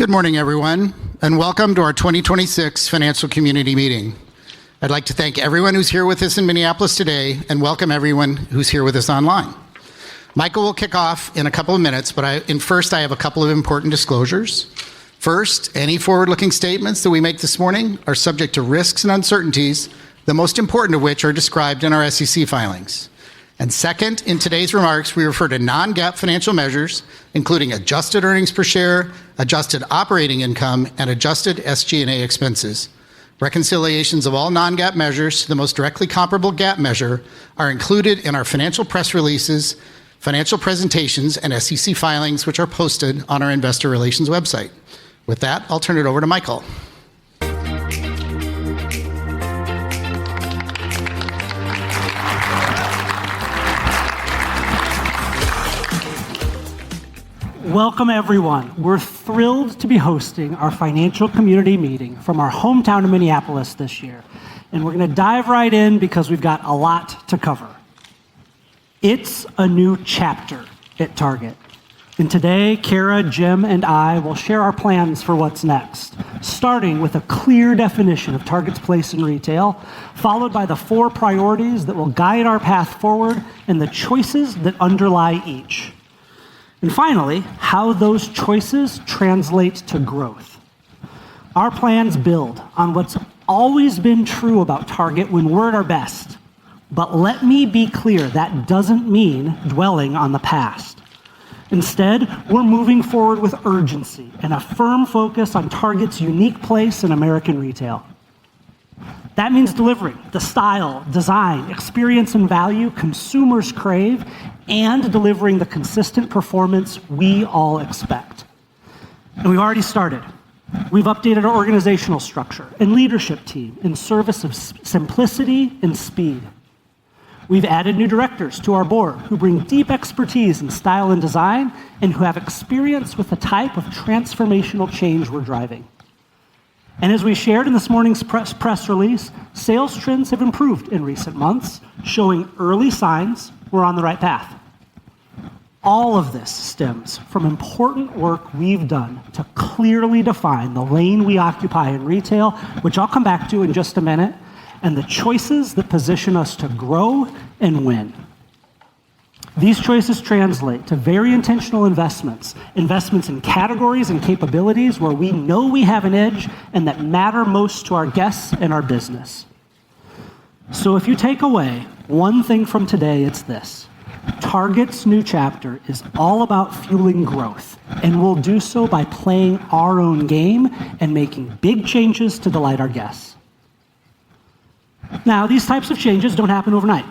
Good morning, everyone, and welcome to our 2026 Financial Community Meeting. I'd like to thank everyone who's here with us in Minneapolis today and welcome everyone who's here with us online. Michael will kick off in a couple of minutes, but first I have a couple of important disclosures. First, any forward-looking statements that we make this morning are subject to risks and uncertainties, the most important of which are described in our SEC filings. And second, in today's remarks, we refer to non-GAAP financial measures, including adjusted earnings per share, adjusted operating income, and adjusted SG&A expenses. Reconciliations of all non-GAAP measures to the most directly comparable GAAP measure are included in our financial press releases, financial presentations, and SEC filings, which are posted on our Investor Relations website. With that, I'll turn it over to Michael. Welcome, everyone. We're thrilled to be hosting our financial community meeting from our hometown of Minneapolis this year. And we're going to dive right in because we've got a lot to cover. It's a new chapter at Target. And today, Kara, Jim, and I will share our plans for what's next, starting with a clear definition of Target's place in retail, followed by the 4 priorities that will guide our path forward and the choices that underlie each. And finally, how those choices translate to growth. Our plans build on what's always been true about Target when we're at our best. But let me be clear, that doesn't mean dwelling on the past. Instead, we're moving forward with urgency and a firm focus on Target's unique place in American retail. That means delivering the style, design, experience, and value consumers crave and delivering the consistent performance we all expect. And we've already started. We've updated our organizational structure and leadership team in service of simplicity and speed. We've added new directors to our board who bring deep expertise in style and design and who have experience with the type of transformational change we're driving. And as we shared in this morning's press release, sales trends have improved in recent months, showing early signs we're on the right path. All of this stems from important work we've done to clearly define the lane we occupy in retail, which I'll come back to in just a minute, and the choices that position us to grow and win. These choices translate to very intentional investments in categories and capabilities where we know we have an edge and that matter most to our guests and our business. So if you take away one thing from today, it's this. Target's new chapter is all about fueling growth, and we'll do so by playing our own game and making big changes to delight our guests. Now, these types of changes don't happen overnight.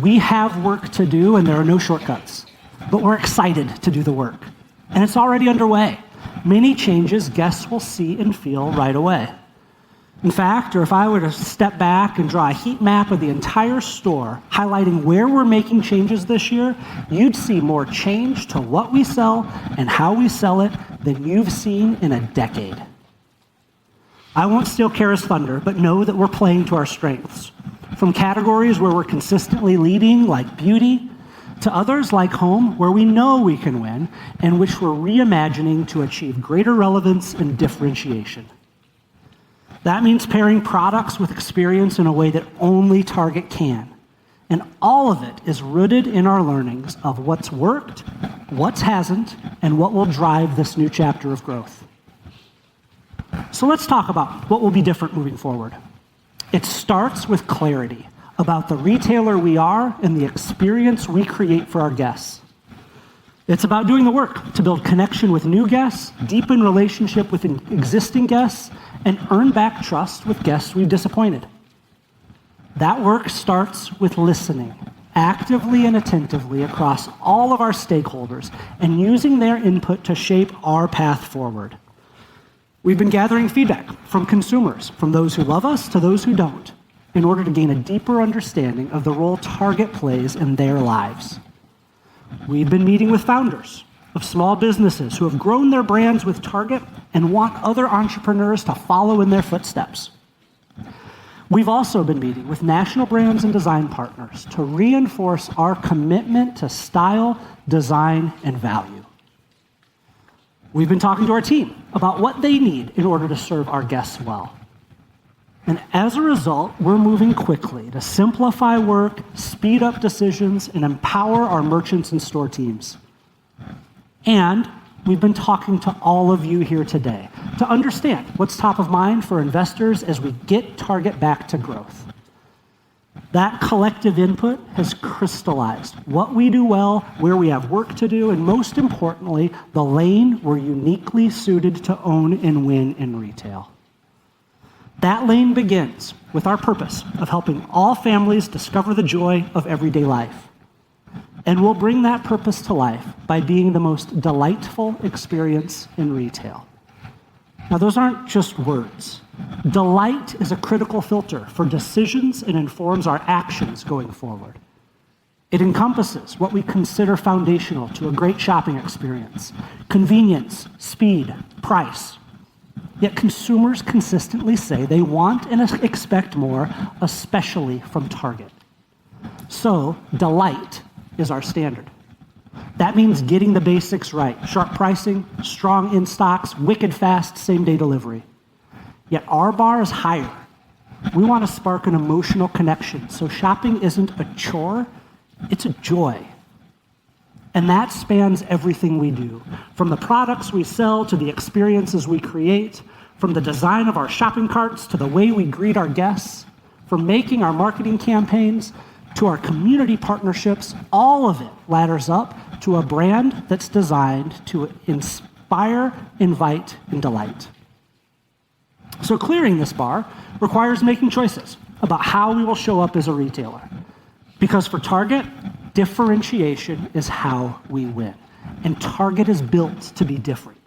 We have work to do, and there are no shortcuts. But we're excited to do the work. And it's already underway. Many changes guests will see and feel right away. In fact, or if I were to step back and draw a heat map of the entire store, highlighting where we're making changes this year, you'd see more change to what we sell and how we sell it than you've seen in a decade. I won't steal Kara's thunder, but know that we're playing to our strengths. From categories where we're consistently leading, like beauty, to others like home, where we know we can win, and which we're reimagining to achieve greater relevance and differentiation. That means pairing products with experience in a way that only Target can. And all of it is rooted in our learnings of what's worked, what hasn't, and what will drive this new chapter of growth. So let's talk about what will be different moving forward. It starts with clarity about the retailer we are and the experience we create for our guests. It's about doing the work to build connection with new guests, deepen relationship with existing guests, and earn back trust with guests we've disappointed. That work starts with listening, actively and attentively across all of our stakeholders, and using their input to shape our path forward. We've been gathering feedback from consumers, from those who love us to those who don't, in order to gain a deeper understanding of the role Target plays in their lives. We've been meeting with founders of small businesses who have grown their brands with Target and want other entrepreneurs to follow in their footsteps. We've also been meeting with national brands and design partners to reinforce our commitment to style, design, and value. We've been talking to our team about what they need in order to serve our guests well. And as a result, we're moving quickly to simplify work, speed up decisions, and empower our merchants and store teams. And we've been talking to all of you here today to understand what's top of mind for investors as we get Target back to growth. That collective input has crystallized what we do well, where we have work to do, and most importantly, the lane we're uniquely suited to own and win in retail. That lane begins with our purpose of helping all families discover the joy of everyday life. And we'll bring that purpose to life by being the most delightful experience in retail. Now, those aren't just words. Delight is a critical filter for decisions and informs our actions going forward. It encompasses what we consider foundational to a great shopping experience: convenience, speed, price. Yet consumers consistently say they want and expect more, especially from Target. So, delight is our standard. That means getting the basics right: sharp pricing, strong in-stocks, wicked fast same-day delivery. Yet our bar is higher. We want to spark an emotional connection, so shopping isn't a chore, it's a joy. And that spans everything we do, from the products we sell to the experiences we create, from the design of our shopping carts to the way we greet our guests, from making our marketing campaigns to our community partnerships. All of it ladders up to a brand that's designed to inspire, invite, and delight. So clearing this bar requires making choices about how we will show up as a retailer. Because for Target, differentiation is how we win. And Target is built to be different.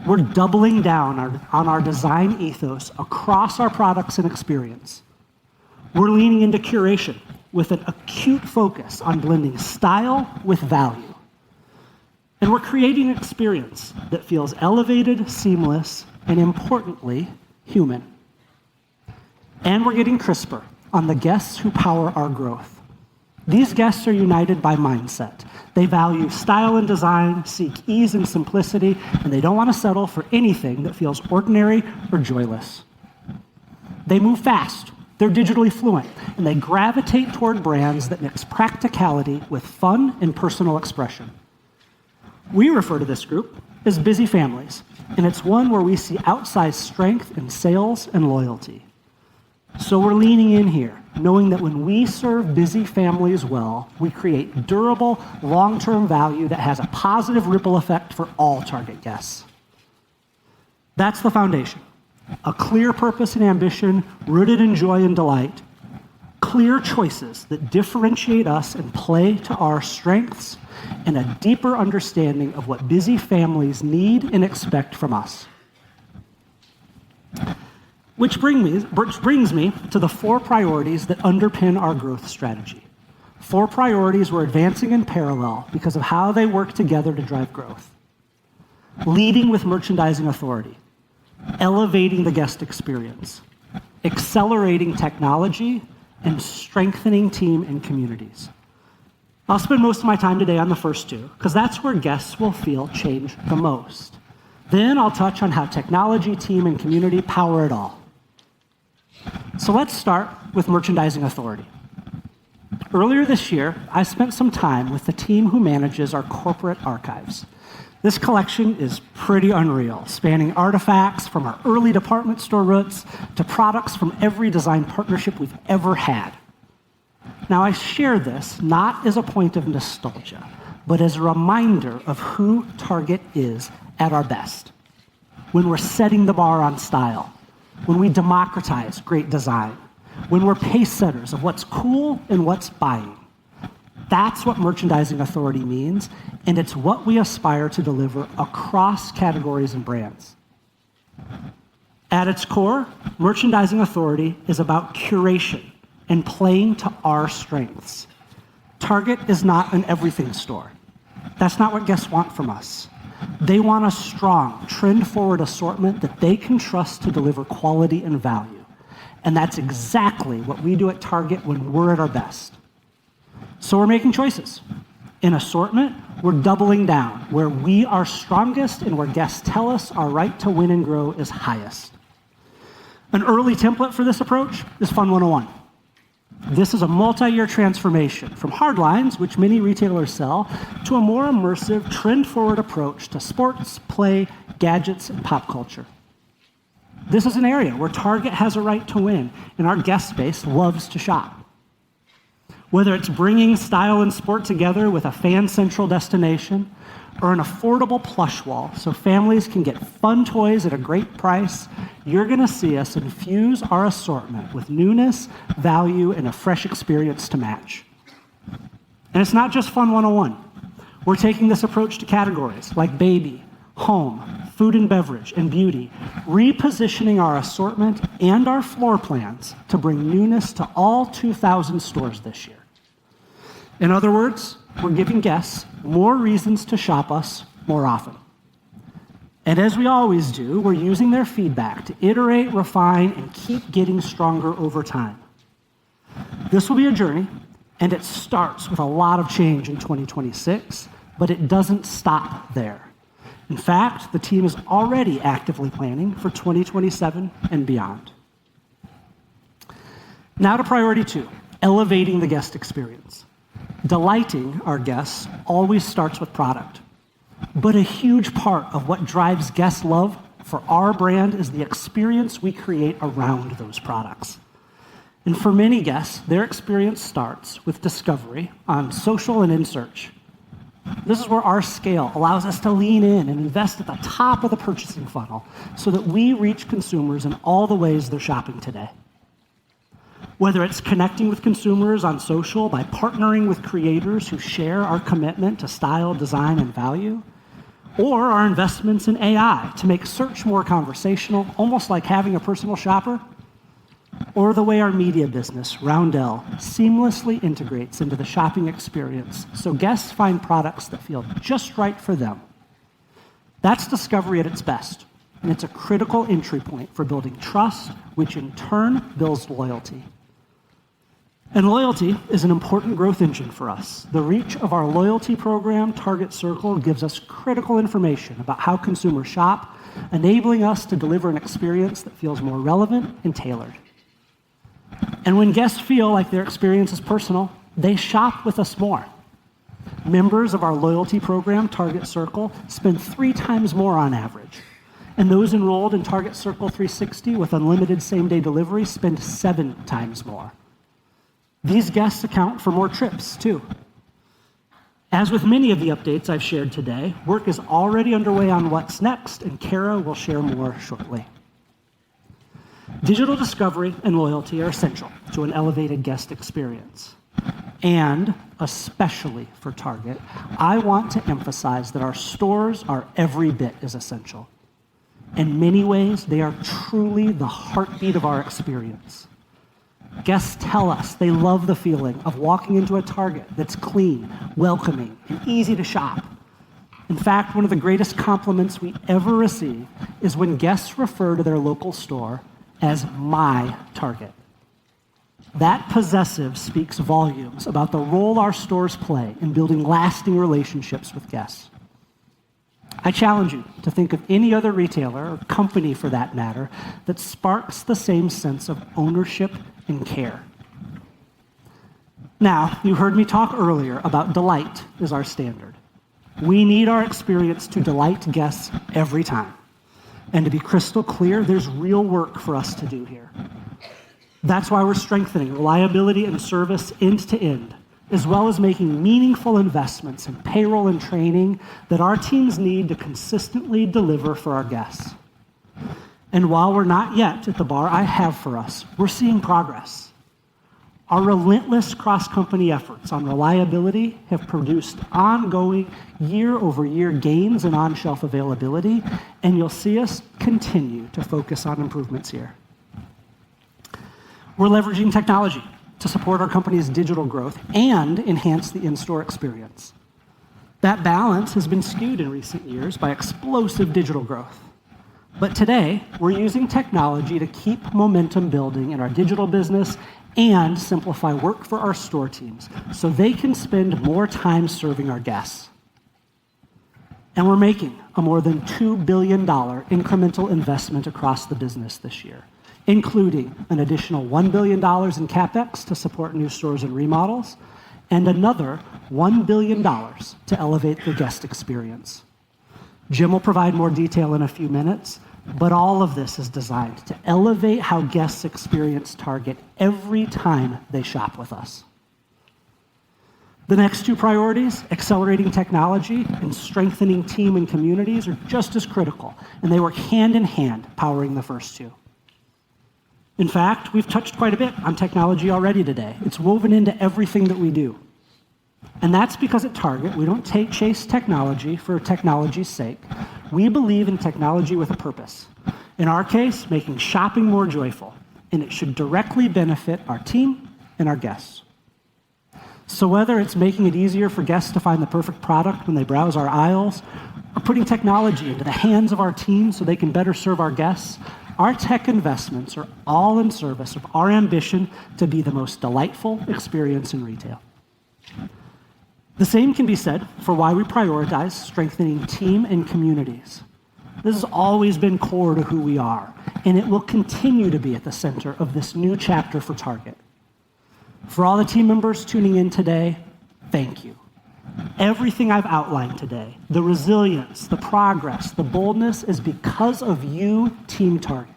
We're doubling down on our design ethos across our products and experience. We're leaning into curation with an acute focus on blending style with value. And we're creating an experience that feels elevated, seamless, and importantly, human. And we're getting crisper on the guests who power our growth. These guests are united by mindset. They value style and design, seek ease and simplicity, and they don't want to settle for anything that feels ordinary or joyless. They move fast, they're digitally fluent, and they gravitate toward brands that mix practicality with fun and personal expression. We refer to this group as busy families, and it's one where we see outsized strength in sales and loyalty. So we're leaning in here, knowing that when we serve busy families well, we create durable, long-term value that has a positive ripple effect for all Target guests. That's the foundation. A clear purpose and ambition rooted in joy and delight. Clear choices that differentiate us and play to our strengths, and a deeper understanding of what busy families need and expect from us. Which brings me to the 4 priorities that underpin our growth strategy. 4 priorities we're advancing in parallel because of how they work together to drive growth. Leading with merchandising authority, elevating the guest experience, accelerating technology, and strengthening team and communities. I'll spend most of my time today on the first 2, because that's where guests will feel change the most. Then I'll touch on how technology, team, and community power it all. So let's start with merchandising authority. Earlier this year, I spent some time with the team who manages our corporate archives. This collection is pretty unreal, spanning artifacts from our early department store roots to products from every design partnership we've ever had. Now, I share this not as a point of nostalgia, but as a reminder of who Target is at our best. When we're setting the bar on style, when we democratize great design, when we're pace setters of what's cool and what's buying. That's what merchandising authority means, and it's what we aspire to deliver across categories and brands. At its core, merchandising authority is about curation and playing to our strengths. Target is not an everything store. That's not what guests want from us. They want a strong, trend-forward assortment that they can trust to deliver quality and value. And that's exactly what we do at Target when we're at our best. So we're making choices. In assortment, We're doubling down where we are strongest and where guests tell us our right to win and grow is highest. An early template for this approach is Fun 101. This is a multi-year transformation from hard lines, which many retailers sell, to a more immersive, trend-forward approach to sports, play, gadgets, and pop culture. This is an area where Target has a right to win, and our guest base loves to shop. Whether it's bringing style and sport together with a fan-central destination, or an affordable plush wall so families can get fun toys at a great price, you're going to see us infuse our assortment with newness, value, and a fresh experience to match. And it's not just Fun 101. We're taking this approach to categories like baby, home, food and beverage, and beauty, repositioning our assortment and our floor plans to bring newness to all 2,000 stores this year. In other words, we're giving guests more reasons to shop us more often. And as we always do, we're using their feedback to iterate, refine, and keep getting stronger over time. This will be a journey, and it starts with a lot of change in 2026, but it doesn't stop there. In fact, the team is already actively planning for 2027 and beyond. Now to priority 2, elevating the guest experience. Delighting our guests always starts with product, but a huge part of what drives guest love for our brand is the experience we create around those products. And for many guests, their experience starts with discovery on social and in search. This is where our scale allows us to lean in and invest at the top of the purchasing funnel so that we reach consumers in all the ways they're shopping today. Whether it's connecting with consumers on social by partnering with creators who share our commitment to style, design, and value, or our investments in AI to make search more conversational, almost like having a personal shopper, or the way our media business, Roundel, seamlessly integrates into the shopping experience so guests find products that feel just right for them. That's discovery at its best, and it's a critical entry point for building trust, which in turn builds loyalty. And loyalty is an important growth engine for us. The reach of our loyalty program, Target Circle, gives us critical information about how consumers shop, enabling us to deliver an experience that feels more relevant and tailored. And when guests feel like their experience is personal, they shop with us more. Members of our loyalty program, Target Circle, spend 3 times more on average. And those enrolled in Target Circle 360 with unlimited same-day delivery spend 7 times more. These guests account for more trips, too. As with many of the updates I've shared today, work is already underway on what's next, and Kara will share more shortly. Digital discovery and loyalty are essential to an elevated guest experience. And especially for Target, I want to emphasize that our stores are every bit as essential. In many ways, they are truly the heartbeat of our experience. Guests tell us they love the feeling of walking into a Target that's clean, welcoming, and easy to shop. In fact, one of the greatest compliments we ever receive is when guests refer to their local store as my Target. That possessive speaks volumes about the role our stores play in building lasting relationships with guests. I challenge you to think of any other retailer, or company for that matter, that sparks the same sense of ownership and care. Now, you heard me talk earlier about delight as our standard. We need our experience to delight guests every time. And to be crystal clear, there's real work for us to do here. That's why we're strengthening reliability and service end to end, as well as making meaningful investments in payroll and training that our teams need to consistently deliver for our guests. And while we're not yet at the bar I have for us, we're seeing progress. Our relentless cross-company efforts on reliability have produced ongoing year-over-year gains in on-shelf availability, and you'll see us continue to focus on improvements here. We're leveraging technology to support our company's digital growth and enhance the in-store experience. That balance has been skewed in recent years by explosive digital growth. But today, we're using technology to keep momentum building in our digital business and simplify work for our store teams so they can spend more time serving our guests. And we're making a more than $2 billion incremental investment across the business this year, including an additional $1 billion in CapEx to support new stores and remodels, and another $1 billion to elevate the guest experience. Jim will provide more detail in a few minutes, but all of this is designed to elevate how guests experience Target every time they shop with us. The next two priorities, accelerating technology and strengthening team and communities, are just as critical, and they work hand in hand, powering the first two. In fact, we've touched quite a bit on technology already today. It's woven into everything that we do. And that's because at Target, we don't chase technology for technology's sake. We believe in technology with a purpose. In our case, making shopping more joyful, and it should directly benefit our team and our guests. So whether it's making it easier for guests to find the perfect product when they browse our aisles, or putting technology into the hands of our team so they can better serve our guests, our tech investments are all in service of our ambition to be the most delightful experience in retail. The same can be said for why we prioritize strengthening team and communities. This has always been core to who we are, and it will continue to be at the center of this new chapter for Target. For all the team members tuning in today, thank you. Everything I've outlined today, the resilience, the progress, the boldness, is because of you, Team Target.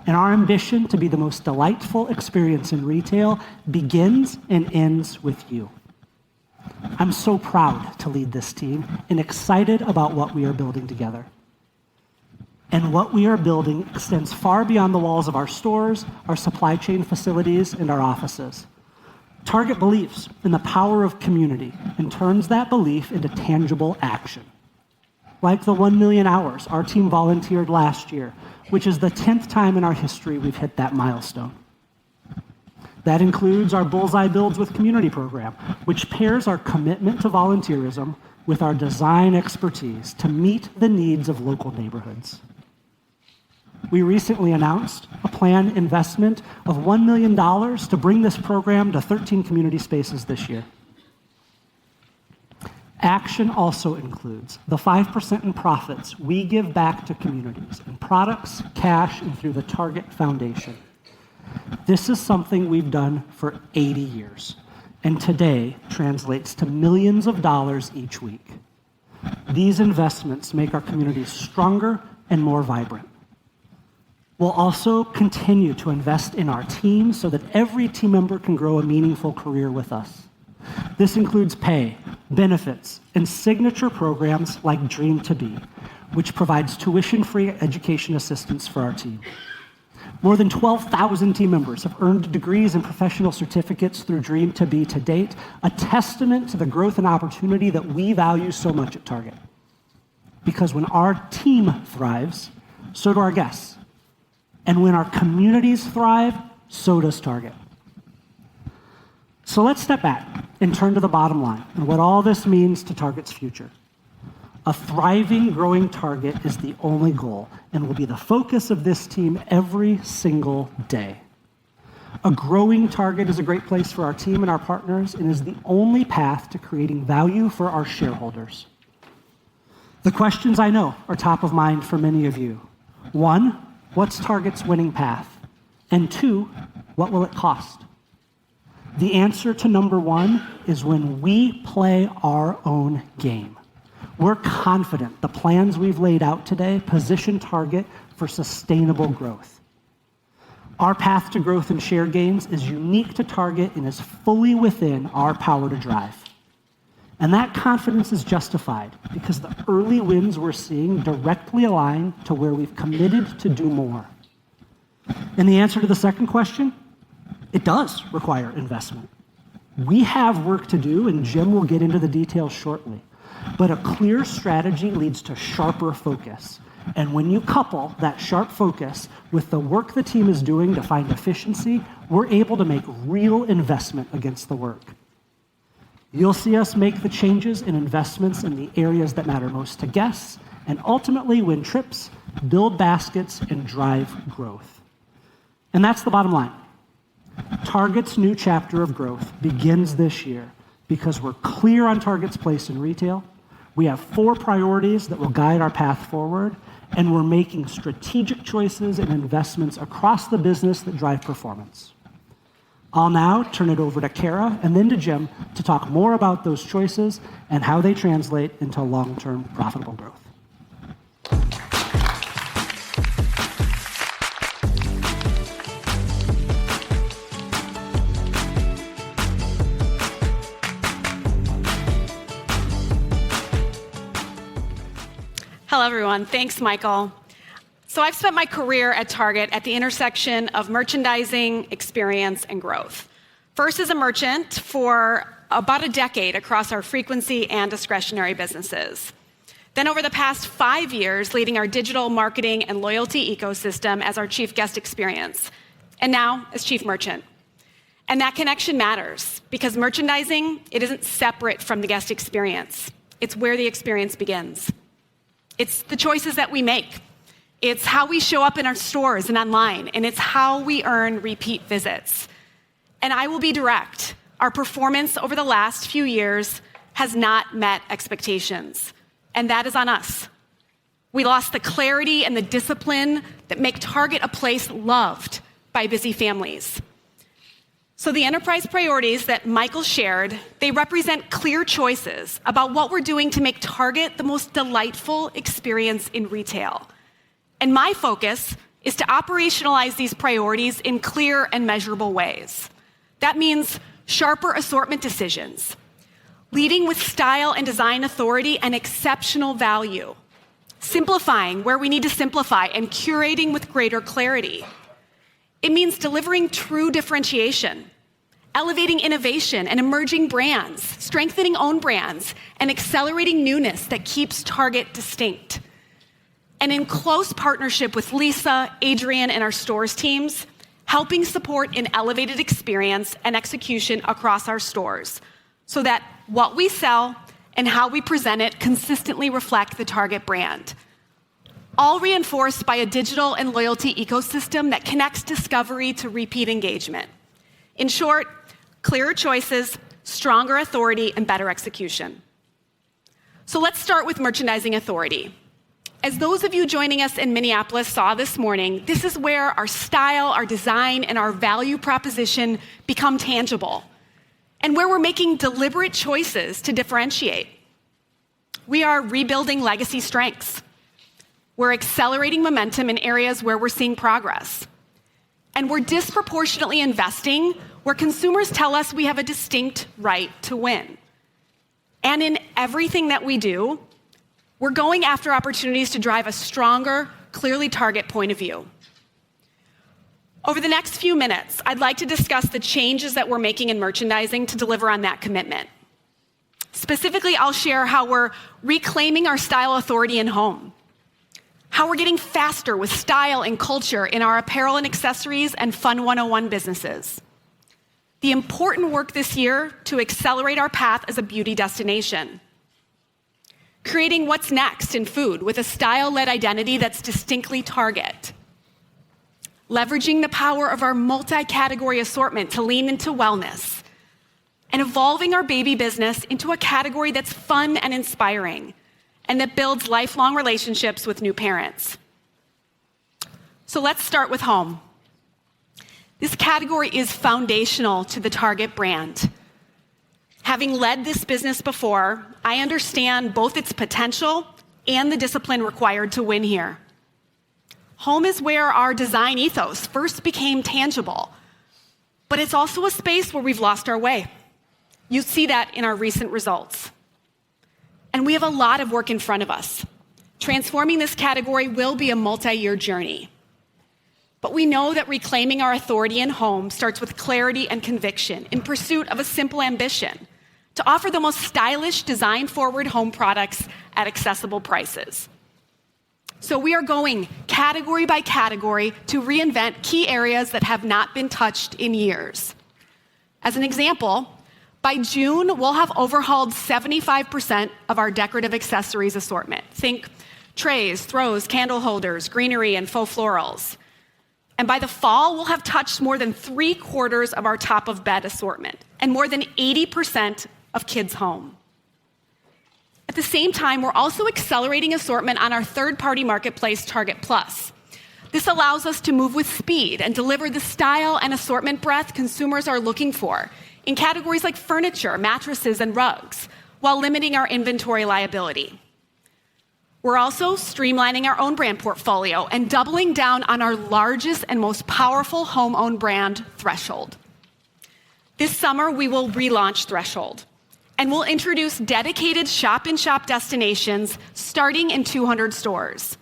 And our ambition to be the most delightful experience in retail begins and ends with you. I'm so proud to lead this team and excited about what we are building together. And what we are building extends far beyond the walls of our stores, our supply chain facilities, and our offices. Target believes in the power of community and turns that belief into tangible action. Like the 1 million hours our team volunteered last year, which is the 10th time in our history we've hit that milestone. That includes our Bullseye Builds with Community program, which pairs our commitment to volunteerism with our design expertise to meet the needs of local neighborhoods. We recently announced a planned investment of $1 million to bring this program to 13 community spaces this year. Action also includes the 5% in profits we give back to communities in products, cash, and through the Target Foundation. This is something we've done for 80 years, and today translates to millions of dollars each week. These investments make our communities stronger and more vibrant. We'll also continue to invest in our team so that every team member can grow a meaningful career with us. This includes pay, benefits, and signature programs like Dream to Be, which provides tuition-free education assistance for our team. More than 12,000 team members have earned degrees and professional certificates through Dream to Be to date, a testament to the growth and opportunity that we value so much at Target. Because when our team thrives, so do our guests. And when our communities thrive, so does Target. So let's step back and turn to the bottom line and what all this means to Target's future. A thriving, growing Target is the only goal and will be the focus of this team every single day. A growing Target is a great place for our team and our partners and is the only path to creating value for our shareholders. The questions I know are top of mind for many of you. 1, what's Target's winning path? And 2, what will it cost? The answer to number 1 is when we play our own game. We're confident the plans we've laid out today position Target for sustainable growth. Our path to growth and share gains is unique to Target and is fully within our power to drive. And that confidence is justified because the early wins we're seeing directly align to where we've committed to do more. And the answer to the second question, it does require investment. We have work to do, and Jim will get into the details shortly. But a clear strategy leads to sharper focus. And when you couple that sharp focus with the work the team is doing to find efficiency, we're able to make real investment against the work. You'll see us make the changes and investments in the areas that matter most to guests, and ultimately win trips, build baskets, and drive growth. And that's the bottom line. Target's new chapter of growth begins this year because we're clear on Target's place in retail, We have 4 priorities that will guide our path forward, and we're making strategic choices and investments across the business that drive performance. I'll now turn it over to Kara and then to Jim to talk more about those choices and how they translate into long-term profitable growth. Hello, everyone. Thanks, Michael. So I've spent my career at Target at the intersection of merchandising, experience, and growth. First as a merchant for about a decade across our frequency and discretionary businesses. Then over the past 5 years, leading our digital marketing and loyalty ecosystem as our chief guest experience. And now as chief merchant. And that connection matters because merchandising, it isn't separate from the guest experience. It's where the experience begins. It's the choices that we make. It's how we show up in our stores and online, and it's how we earn repeat visits. And I will be direct. Our performance over the last few years has not met expectations, and that is on us. We lost the clarity and the discipline that make Target a place loved by busy families. So the enterprise priorities that Michael shared, they represent clear choices about what we're doing to make Target the most delightful experience in retail. And my focus is to operationalize these priorities in clear and measurable ways. That means sharper assortment decisions, leading with style and design authority and exceptional value, simplifying where we need to simplify and curating with greater clarity. It means delivering true differentiation, elevating innovation and emerging brands, strengthening own brands, and accelerating newness that keeps Target distinct. And in close partnership with Lisa, Adrian, and our stores teams, helping support an elevated experience and execution across our stores so that what we sell and how we present it consistently reflect the Target brand. All reinforced by a digital and loyalty ecosystem that connects discovery to repeat engagement. In short, clearer choices, stronger authority, and better execution. So let's start with merchandising authority. As those of you joining us in Minneapolis saw this morning, this is where our style, our design, and our value proposition become tangible, and where we're making deliberate choices to differentiate. We are rebuilding legacy strengths. We're accelerating momentum in areas where we're seeing progress. And we're disproportionately investing where consumers tell us we have a distinct right to win. And in everything that we do, we're going after opportunities to drive a stronger, clearly Target point of view. Over the next few minutes, I'd like to discuss the changes that we're making in merchandising to deliver on that commitment. Specifically, I'll share how we're reclaiming our style authority in home, how we're getting faster with style and culture in our apparel and accessories and Fun 101 businesses, the important work this year to accelerate our path as a beauty destination, creating what's next in food with a style-led identity that's distinctly Target, leveraging the power of our multi-category assortment to lean into wellness, and evolving our baby business into a category that's fun and inspiring, and that builds lifelong relationships with new parents. So let's start with home. This category is foundational to the Target brand. Having led this business before, I understand both its potential and the discipline required to win here. Home is where our design ethos first became tangible, but it's also a space where we've lost our way. You see that in our recent results. And we have a lot of work in front of us. Transforming this category will be a multi-year journey. But we know that reclaiming our authority in home starts with clarity and conviction in pursuit of a simple ambition to offer the most stylish, design-forward home products at accessible prices. So we are going category by category to reinvent key areas that have not been touched in years. As an example, by June, we'll have overhauled 75% of our decorative accessories assortment. Think trays, throws, candle holders, greenery, and faux florals. And by the fall, we'll have touched more than 3/4 of our top-of-bed assortment and more than 80% of kids' home. At the same time, we're also accelerating assortment on our third-party marketplace, Target Plus. This allows us to move with speed and deliver the style and assortment breadth consumers are looking for in categories like furniture, mattresses, and rugs, while limiting our inventory liability. We're also streamlining our own brand portfolio and doubling down on our largest and most powerful home-owned brand, Threshold. This summer, we will relaunch Threshold, and we'll introduce dedicated shop-in-shop destinations starting in 200 stores.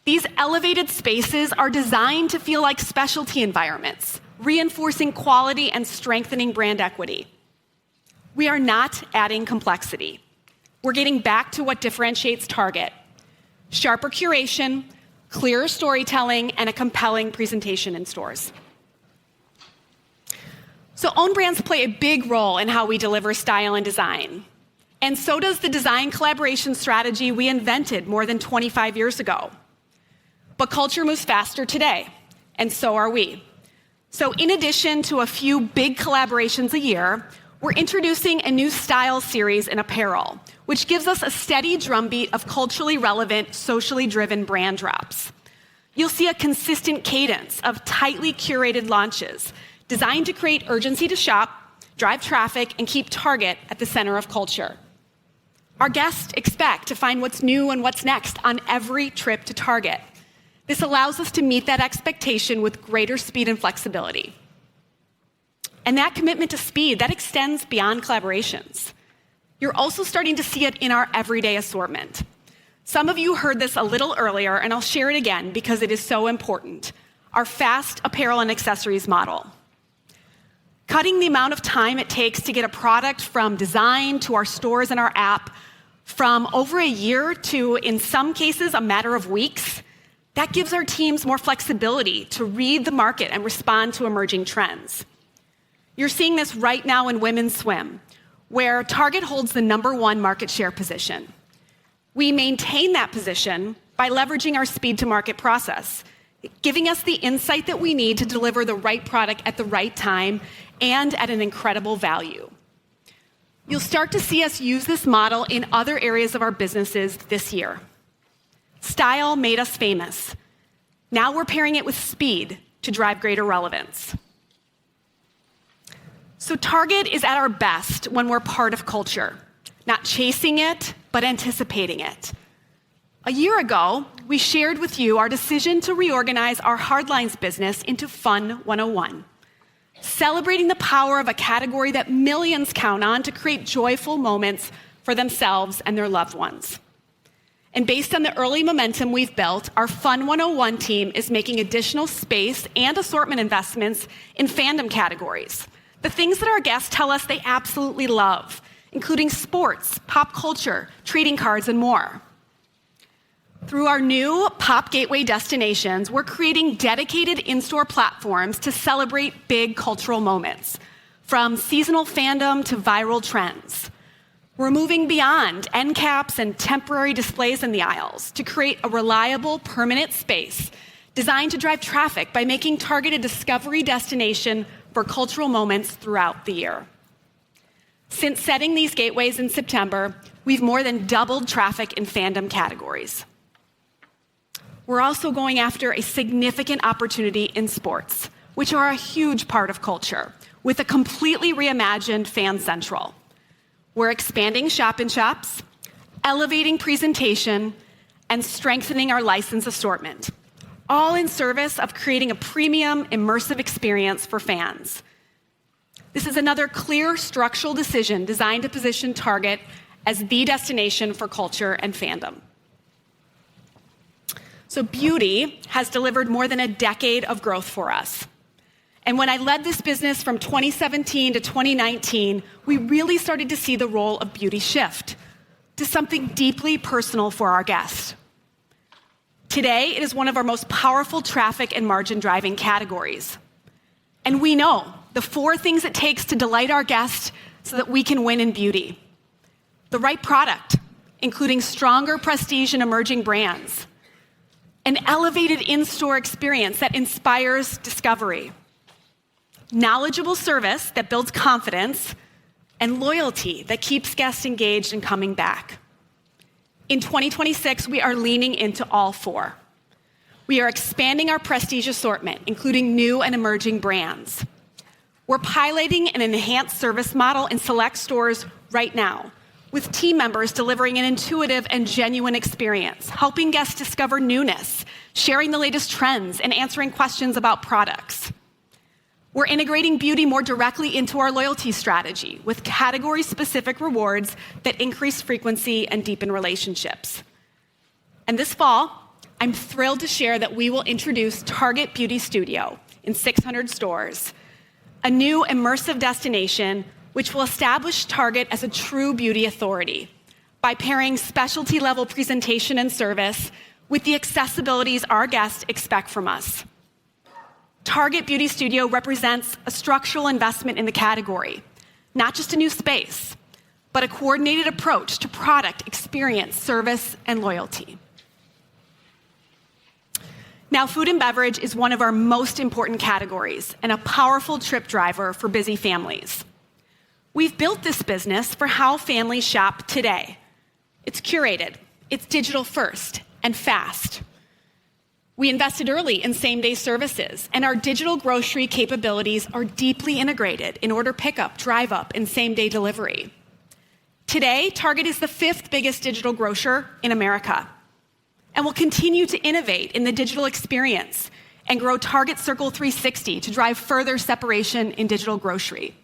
These elevated spaces are designed to feel like specialty environments, reinforcing quality and strengthening brand equity. We are not adding complexity. We're getting back to what differentiates Target: sharper curation, clearer storytelling, and a compelling presentation in stores. So own brands play a big role in how we deliver style and design. And so does the design collaboration strategy we invented more than 25 years ago. But culture moves faster today, and so are we. So in addition to a few big collaborations a year, we're introducing a new style series in apparel, which gives us a steady drumbeat of culturally relevant, socially driven brand drops. You'll see a consistent cadence of tightly curated launches designed to create urgency to shop, drive traffic, and keep Target at the center of culture. Our guests expect to find what's new and what's next on every trip to Target. This allows us to meet that expectation with greater speed and flexibility. And that commitment to speed, that extends beyond collaborations. You're also starting to see it in our everyday assortment. Some of you heard this a little earlier, and I'll share it again because it is so important. Our fast apparel and accessories model. Cutting the amount of time it takes to get a product from design to our stores and our app from over a year to, in some cases, a matter of weeks, that gives our teams more flexibility to read the market and respond to emerging trends. You're seeing this right now in women's swim, where Target holds the #1 market share position. We maintain that position by leveraging our speed-to-market process, giving us the insight that we need to deliver the right product at the right time and at an incredible value. You'll start to see us use this model in other areas of our businesses this year. Style made us famous. Now we're pairing it with speed to drive greater relevance. So Target is at our best when we're part of culture, not chasing it, but anticipating it. A year ago, we shared with you our decision to reorganize our hardlines business into Fun 101, celebrating the power of a category that millions count on to create joyful moments for themselves and their loved ones. And based on the early momentum we've built, our Fun 101 team is making additional space and assortment investments in fandom categories, the things that our guests tell us they absolutely love, including sports, pop culture, trading cards, and more. Through our new Pop Gateway destinations, we're creating dedicated in-store platforms to celebrate big cultural moments, from seasonal fandom to viral trends. We're moving beyond end caps and temporary displays in the aisles to create a reliable, permanent space designed to drive traffic by making Target a discovery destination for cultural moments throughout the year. Since setting these gateways in September, we've more than doubled traffic in fandom categories. We're also going after a significant opportunity in sports, which are a huge part of culture, with a completely reimagined Fan Central. We're expanding shop-in-shops, elevating presentation, and strengthening our license assortment, all in service of creating a premium, immersive experience for fans. This is another clear structural decision designed to position Target as the destination for culture and fandom. So beauty has delivered more than a decade of growth for us. And when I led this business from 2017 to 2019, we really started to see the role of beauty shift to something deeply personal for our guests. Today, it is one of our most powerful traffic and margin-driving categories. And we know the 4 things it takes to delight our guests so that we can win in beauty. The right product, including stronger prestige and emerging brands. An elevated in-store experience that inspires discovery. Knowledgeable service that builds confidence, and loyalty that keeps guests engaged and coming back. In 2026, we are leaning into all four. We are expanding our prestige assortment, including new and emerging brands. We're piloting an enhanced service model in select stores right now, with team members delivering an intuitive and genuine experience, helping guests discover newness, sharing the latest trends, and answering questions about products. We're integrating beauty more directly into our loyalty strategy with category-specific rewards that increase frequency and deepen relationships. And this fall, I'm thrilled to share that we will introduce Target Beauty Studio in 600 stores, a new immersive destination which will establish Target as a true beauty authority by pairing specialty-level presentation and service with the accessibilities our guests expect from us. Target Beauty Studio represents a structural investment in the category, not just a new space, but a coordinated approach to product, experience, service, and loyalty. Now, food and beverage is one of our most important categories and a powerful trip driver for busy families. We've built this business for how families shop today. It's curated, it's digital first, and fast. We invested early in same-day services, and our digital grocery capabilities are deeply integrated in order pickup, drive-up, and same-day delivery. Today, Target is the 5th biggest digital grocer in America, and will continue to innovate in the digital experience and grow Target Circle 360 to drive further separation in digital grocery.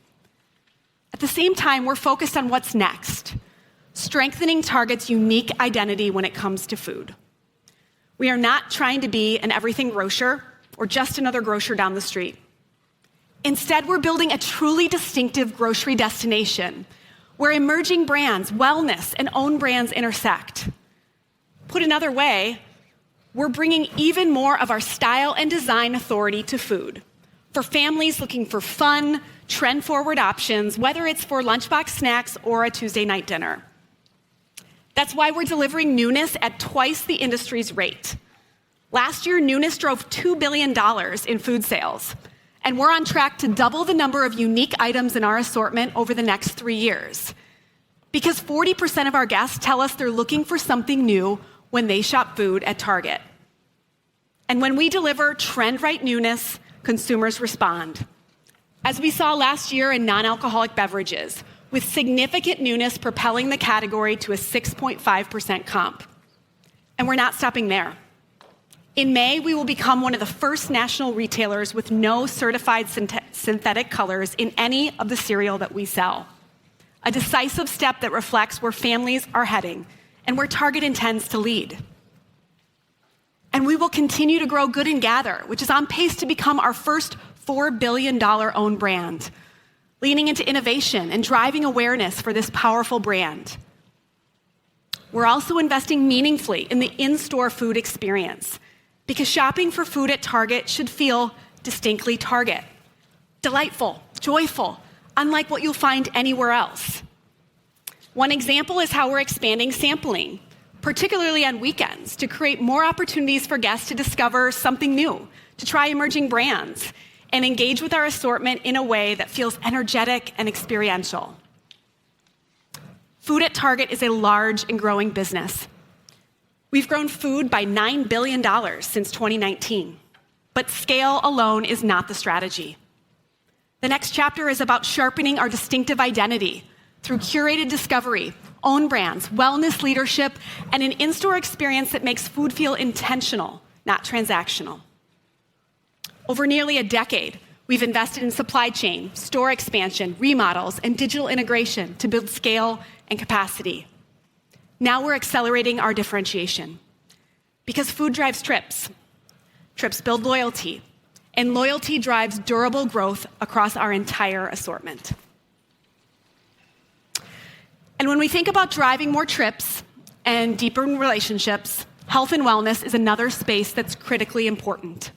At the same time, we're focused on what's next, strengthening Target's unique identity when it comes to food. We are not trying to be an everything grocer or just another grocer down the street. Instead, we're building a truly distinctive grocery destination where emerging brands, wellness, and own brands intersect. Put another way, we're bringing even more of our style and design authority to food for families looking for fun, trend-forward options, whether it's for lunchbox snacks or a Tuesday night dinner. That's why we're delivering newness at twice the industry's rate. Last year, newness drove $2 billion in food sales, and we're on track to double the number of unique items in our assortment over the next 3 years. Because 40% of our guests tell us they're looking for something new when they shop food at Target. And when we deliver trend-right newness, consumers respond. As we saw last year in non-alcoholic beverages, with significant newness propelling the category to a 6.5% comp. And we're not stopping there. In May, we will become one of the first national retailers with no certified synthetic colors in any of the cereal that we sell. A decisive step that reflects where families are heading and where Target intends to lead. And we will continue to grow Good & Gather, which is on pace to become our first $4 billion owned brand, leaning into innovation and driving awareness for this powerful brand. We're also investing meaningfully in the in-store food experience because shopping for food at Target should feel distinctly Target. Delightful, joyful, unlike what you'll find anywhere else. One example is how we're expanding sampling, particularly on weekends, to create more opportunities for guests to discover something new, to try emerging brands, and engage with our assortment in a way that feels energetic and experiential. Food at Target is a large and growing business. We've grown food by $9 billion since 2019, but scale alone is not the strategy. The next chapter is about sharpening our distinctive identity through curated discovery, own brands, wellness leadership, and an in-store experience that makes food feel intentional, not transactional. Over nearly a decade, we've invested in supply chain, store expansion, remodels, and digital integration to build scale and capacity. Now we're accelerating our differentiation because food drives trips. Trips build loyalty, and loyalty drives durable growth across our entire assortment. And when we think about driving more trips and deeper relationships, health and wellness is another space that's critically important.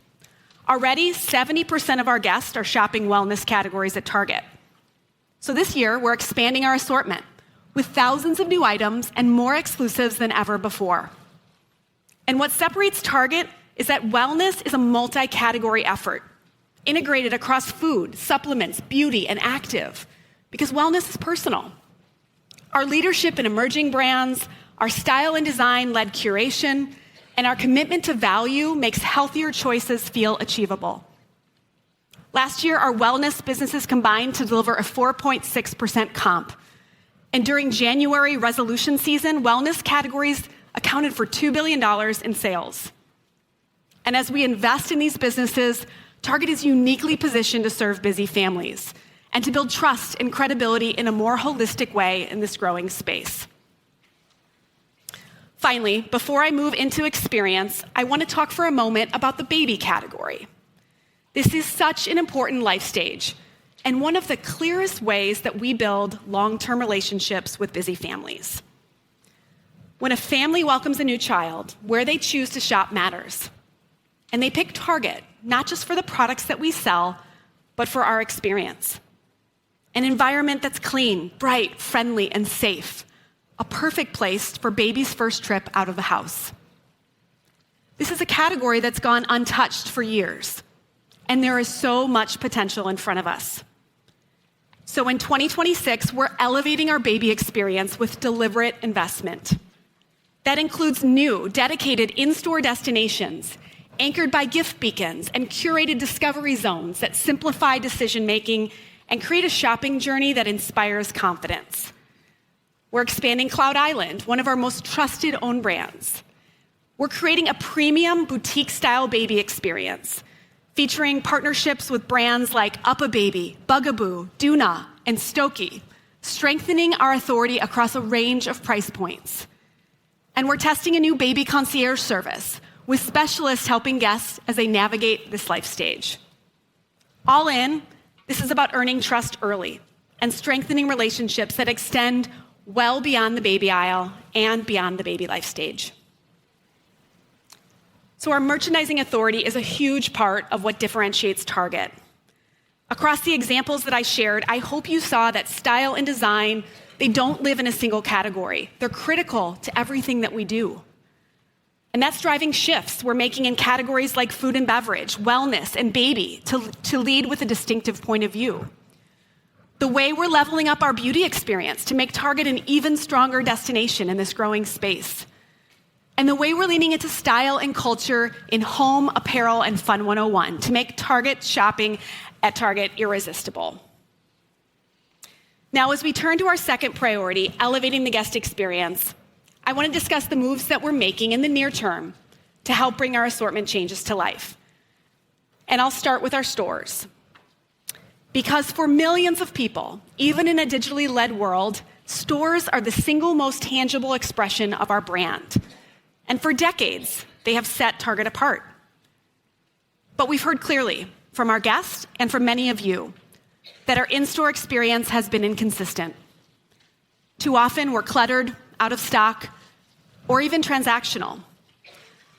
Already, 70% of our guests are shopping wellness categories at Target. So this year, we're expanding our assortment with thousands of new items and more exclusives than ever before. And what separates Target is that wellness is a multi-category effort, integrated across food, supplements, beauty, and active, because wellness is personal. Our leadership in emerging brands, Our style and design led curation, and our commitment to value makes healthier choices feel achievable. Last year, our wellness businesses combined to deliver a 4.6% comp. And during January resolution season, wellness categories accounted for $2 billion in sales. And as we invest in these businesses, Target is uniquely positioned to serve busy families and to build trust and credibility in a more holistic way in this growing space. Finally, before I move into experience, I want to talk for a moment about the baby category. This is such an important life stage and one of the clearest ways that we build long-term relationships with busy families. When a family welcomes a new child, where they choose to shop matters. And they pick Target, not just for the products that we sell, but for our experience. An environment that's clean, bright, friendly, and safe. A perfect place for baby's first trip out of the house. This is a category that's gone untouched for years, and there is so much potential in front of us. So in 2026, we're elevating our baby experience with deliberate investment. That includes new, dedicated in-store destinations, anchored by gift beacons and curated discovery zones that simplify decision-making and create a shopping journey that inspires confidence. We're expanding Cloud Island, one of our most trusted own brands. We're creating a premium boutique-style baby experience, featuring partnerships with brands like UPPAbaby, Bugaboo, Doona, and Stokey, strengthening our authority across a range of price points. And we're testing a new baby concierge service, with specialists helping guests as they navigate this life stage. All in, this is about earning trust early and strengthening relationships that extend well beyond the baby aisle and beyond the baby life stage. So our merchandising authority is a huge part of what differentiates Target. Across the examples that I shared, I hope you saw that style and design, they don't live in a single category. They're critical to everything that we do. And that's driving shifts we're making in categories like food and beverage, wellness, and baby to lead with a distinctive point of view. The way we're leveling up our beauty experience to make Target an even stronger destination in this growing space. And the way we're leaning into style and culture in home, apparel, and Fun 101 to make Target shopping at Target irresistible. Now, as we turn to our second priority, elevating the guest experience, I want to discuss the moves that we're making in the near term to help bring our assortment changes to life. And I'll start with our stores. Because for millions of people, even in a digitally led world, stores are the single most tangible expression of our brand. And for decades, they have set Target apart. But we've heard clearly from our guests and from many of you that our in-store experience has been inconsistent. Too often, we're cluttered, out of stock, or even transactional.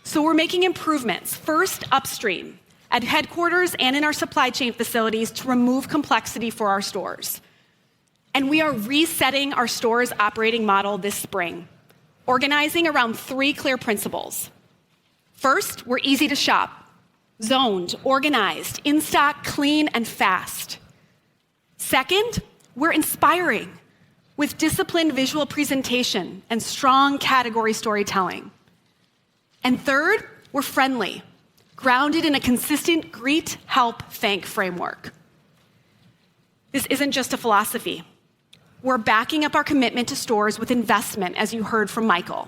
So we're making improvements, first upstream, at headquarters and in our supply chain facilities to remove complexity for our stores. And we are resetting our store's operating model this spring, organizing around 3 clear principles. First, we're easy to shop, zoned, organized, in stock, clean, and fast. Second, we're inspiring with disciplined visual presentation and strong category storytelling. And third, we're friendly, grounded in a consistent greet, help, thank framework. This isn't just a philosophy. We're backing up our commitment to stores with investment, as you heard from Michael.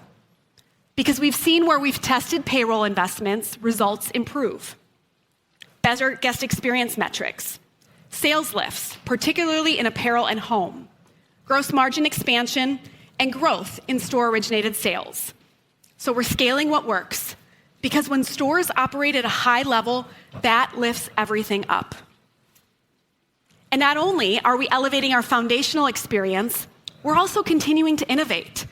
Because we've seen where we've tested payroll investments, results improve. Better guest experience metrics, sales lifts, particularly in apparel and home, gross margin expansion, and growth in store-originated sales. So we're scaling what works, because when stores operate at a high level, that lifts everything up. And not only are we elevating our foundational experience, we're also continuing to innovate.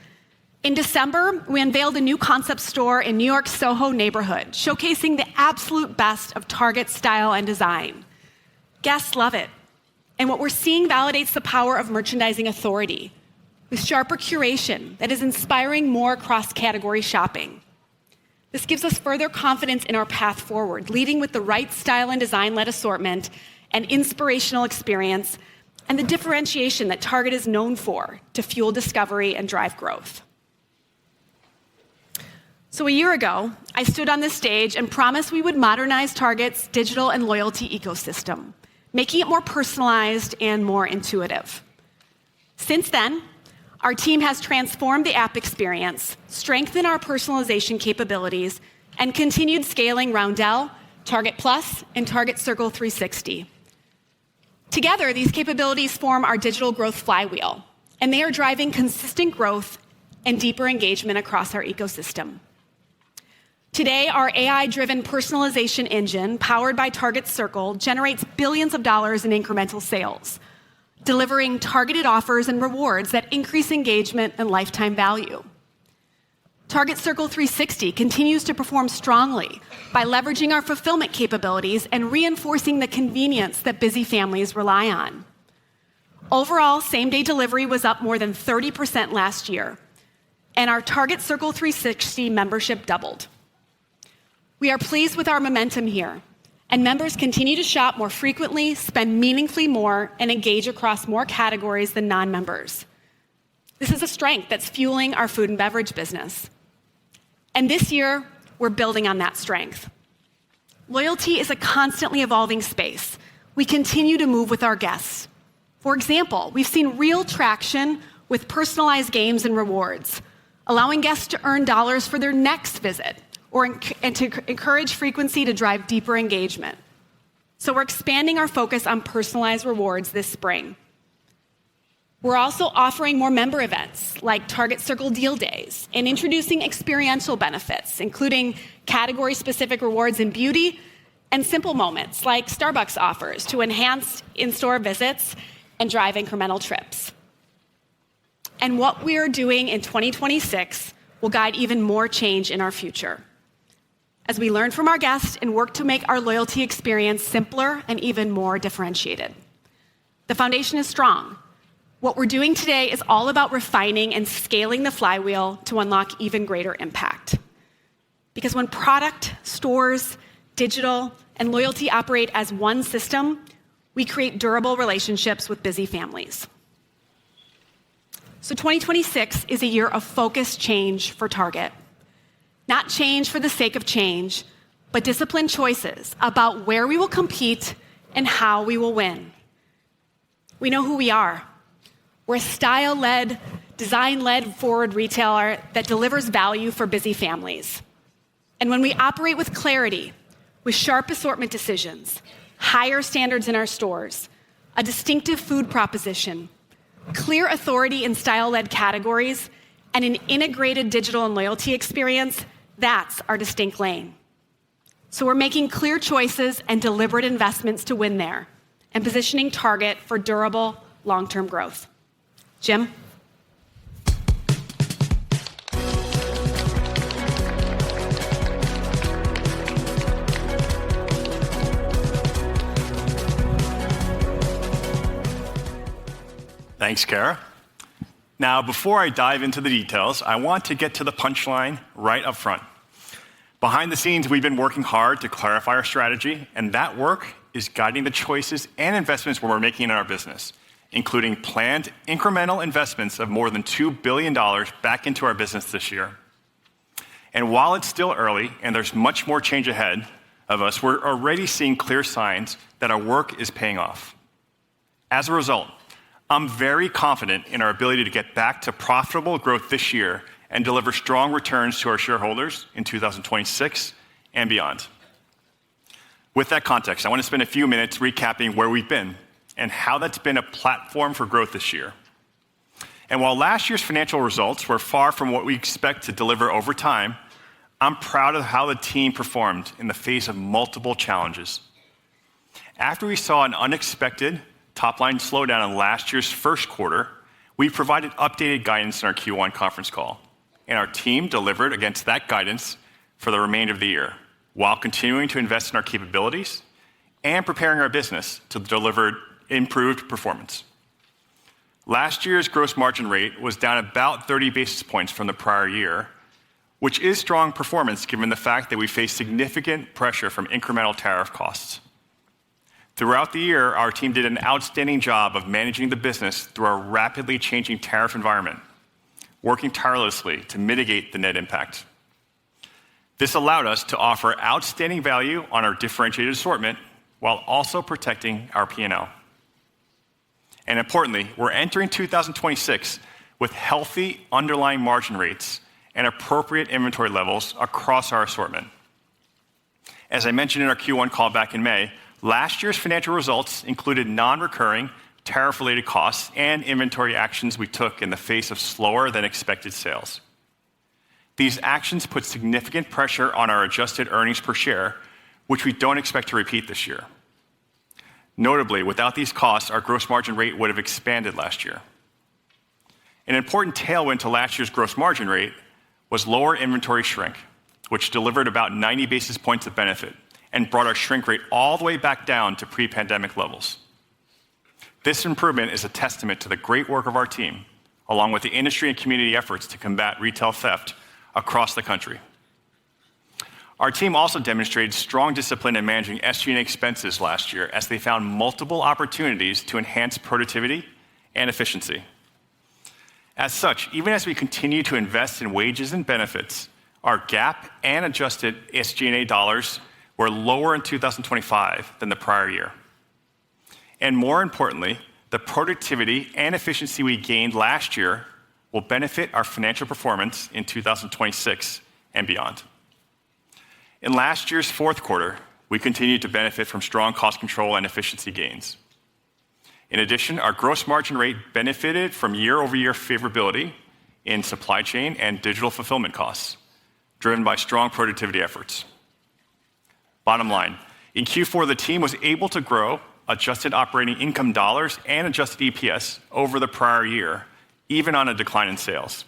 In December, we unveiled a new concept store in New York's Soho neighborhood, showcasing the absolute best of Target style and design. Guests love it. And what we're seeing validates the power of merchandising authority, with sharper curation that is inspiring more cross-category shopping. This gives us further confidence in our path forward, leading with the right style and design-led assortment and inspirational experience, and the differentiation that Target is known for to fuel discovery and drive growth. So a year ago, I stood on this stage and promised we would modernize Target's digital and loyalty ecosystem, making it more personalized and more intuitive. Since then, our team has transformed the app experience, strengthened our personalization capabilities, and continued scaling Roundel, Target Plus, and Target Circle 360. Together, these capabilities form our digital growth flywheel, and they are driving consistent growth and deeper engagement across our ecosystem. Today, our AI-driven personalization engine, powered by Target Circle, generates billions of dollars in incremental sales, delivering targeted offers and rewards that increase engagement and lifetime value. Target Circle 360 continues to perform strongly by leveraging our fulfillment capabilities and reinforcing the convenience that busy families rely on. Overall, same-day delivery was up more than 30% last year, and our Target Circle 360 membership doubled. We are pleased with our momentum here, and members continue to shop more frequently, spend meaningfully more, and engage across more categories than non-members. This is a strength that's fueling our food and beverage business. And this year, we're building on that strength. Loyalty is a constantly evolving space. We continue to move with our guests. For example, we've seen real traction with personalized games and rewards, allowing guests to earn dollars for their next visit, and to encourage frequency to drive deeper engagement. So we're expanding our focus on personalized rewards this spring. We're also offering more member events like Target Circle Deal Days and introducing experiential benefits, including category-specific rewards in beauty and simple moments like Starbucks offers to enhance in-store visits and drive incremental trips. And what we are doing in 2026 will guide even more change in our future, as we learn from our guests and work to make our loyalty experience simpler and even more differentiated. The foundation is strong. What we're doing today is all about refining and scaling the flywheel to unlock even greater impact. Because when product, stores, digital, and loyalty operate as one system, we create durable relationships with busy families. So 2026 is a year of focused change for Target. Not change for the sake of change, but disciplined choices about where we will compete and how we will win. We know who we are. We're a style-led, design-led forward retailer that delivers value for busy families. And when we operate with clarity, with sharp assortment decisions, higher standards in our stores, a distinctive food proposition, clear authority in style-led categories, and an integrated digital and loyalty experience, that's our distinct lane. So we're making clear choices and deliberate investments to win there and positioning Target for durable, long-term growth. Jim? Thanks, Kara. Now, before I dive into the details, I want to get to the punchline right up front. Behind the scenes, we've been working hard to clarify our strategy, and that work is guiding the choices and investments we're making in our business, including planned incremental investments of more than $2 billion back into our business this year. And while it's still early and there's much more change ahead of us, we're already seeing clear signs that our work is paying off. As a result, I'm very confident in our ability to get back to profitable growth this year and deliver strong returns to our shareholders in 2026 and beyond. With that context, I want to spend a few minutes recapping where we've been and how that's been a platform for growth this year. And while last year's financial results were far from what we expect to deliver over time, I'm proud of how the team performed in the face of multiple challenges. After we saw an unexpected top-line slowdown in last year's first quarter, we provided updated guidance in our Q1 conference call, and our team delivered against that guidance for the remainder of the year, while continuing to invest in our capabilities and preparing our business to deliver improved performance. Last year's gross margin rate was down about 30 basis points from the prior year, which is strong performance given the fact that we face significant pressure from incremental tariff costs. Throughout the year, our team did an outstanding job of managing the business through our rapidly changing tariff environment, working tirelessly to mitigate the net impact. This allowed us to offer outstanding value on our differentiated assortment while also protecting our P&L. And importantly, we're entering 2026 with healthy underlying margin rates and appropriate inventory levels across our assortment. As I mentioned in our Q1 call back in May, last year's financial results included non-recurring tariff-related costs and inventory actions we took in the face of slower than expected sales. These actions put significant pressure on our adjusted earnings per share, which we don't expect to repeat this year. Notably, without these costs, our gross margin rate would have expanded last year. An important tailwind to last year's gross margin rate was lower inventory shrink, which delivered about 90 basis points of benefit and brought our shrink rate all the way back down to pre-pandemic levels. This improvement is a testament to the great work of our team, along with the industry and community efforts to combat retail theft across the country. Our team also demonstrated strong discipline in managing SG&A expenses last year as they found multiple opportunities to enhance productivity and efficiency. As such, even as we continue to invest in wages and benefits, our GAAP and adjusted SG&A dollars were lower in 2025 than the prior year. And more importantly, the productivity and efficiency we gained last year will benefit our financial performance in 2026 and beyond. In last year's fourth quarter, we continued to benefit from strong cost control and efficiency gains. In addition, our gross margin rate benefited from year-over-year favorability in supply chain and digital fulfillment costs, driven by strong productivity efforts. Bottom line, in Q4, the team was able to grow adjusted operating income dollars and adjusted EPS over the prior year, even on a decline in sales.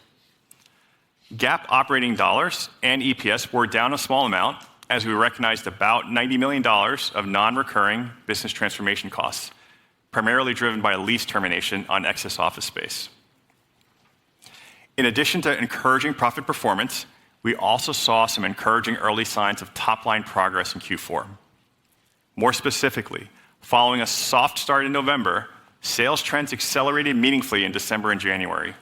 GAAP operating dollars and EPS were down a small amount as we recognized about $90 million of non-recurring business transformation costs, primarily driven by a lease termination on excess office space. In addition to encouraging profit performance, we also saw some encouraging early signs of top-line progress in Q4. More specifically, following a soft start in November, sales trends accelerated meaningfully in December and January.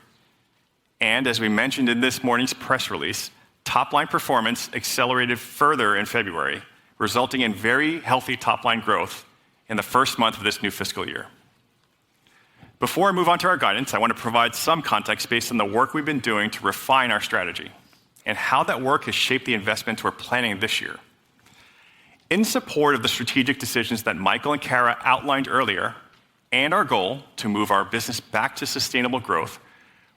And as we mentioned in this morning's press release, top-line performance accelerated further in February, resulting in very healthy top-line growth in the first month of this new fiscal year. Before I move on to our guidance, I want to provide some context based on the work we've been doing to refine our strategy and how that work has shaped the investments we're planning this year. In support of the strategic decisions that Michael and Kara outlined earlier, and our goal to move our business back to sustainable growth,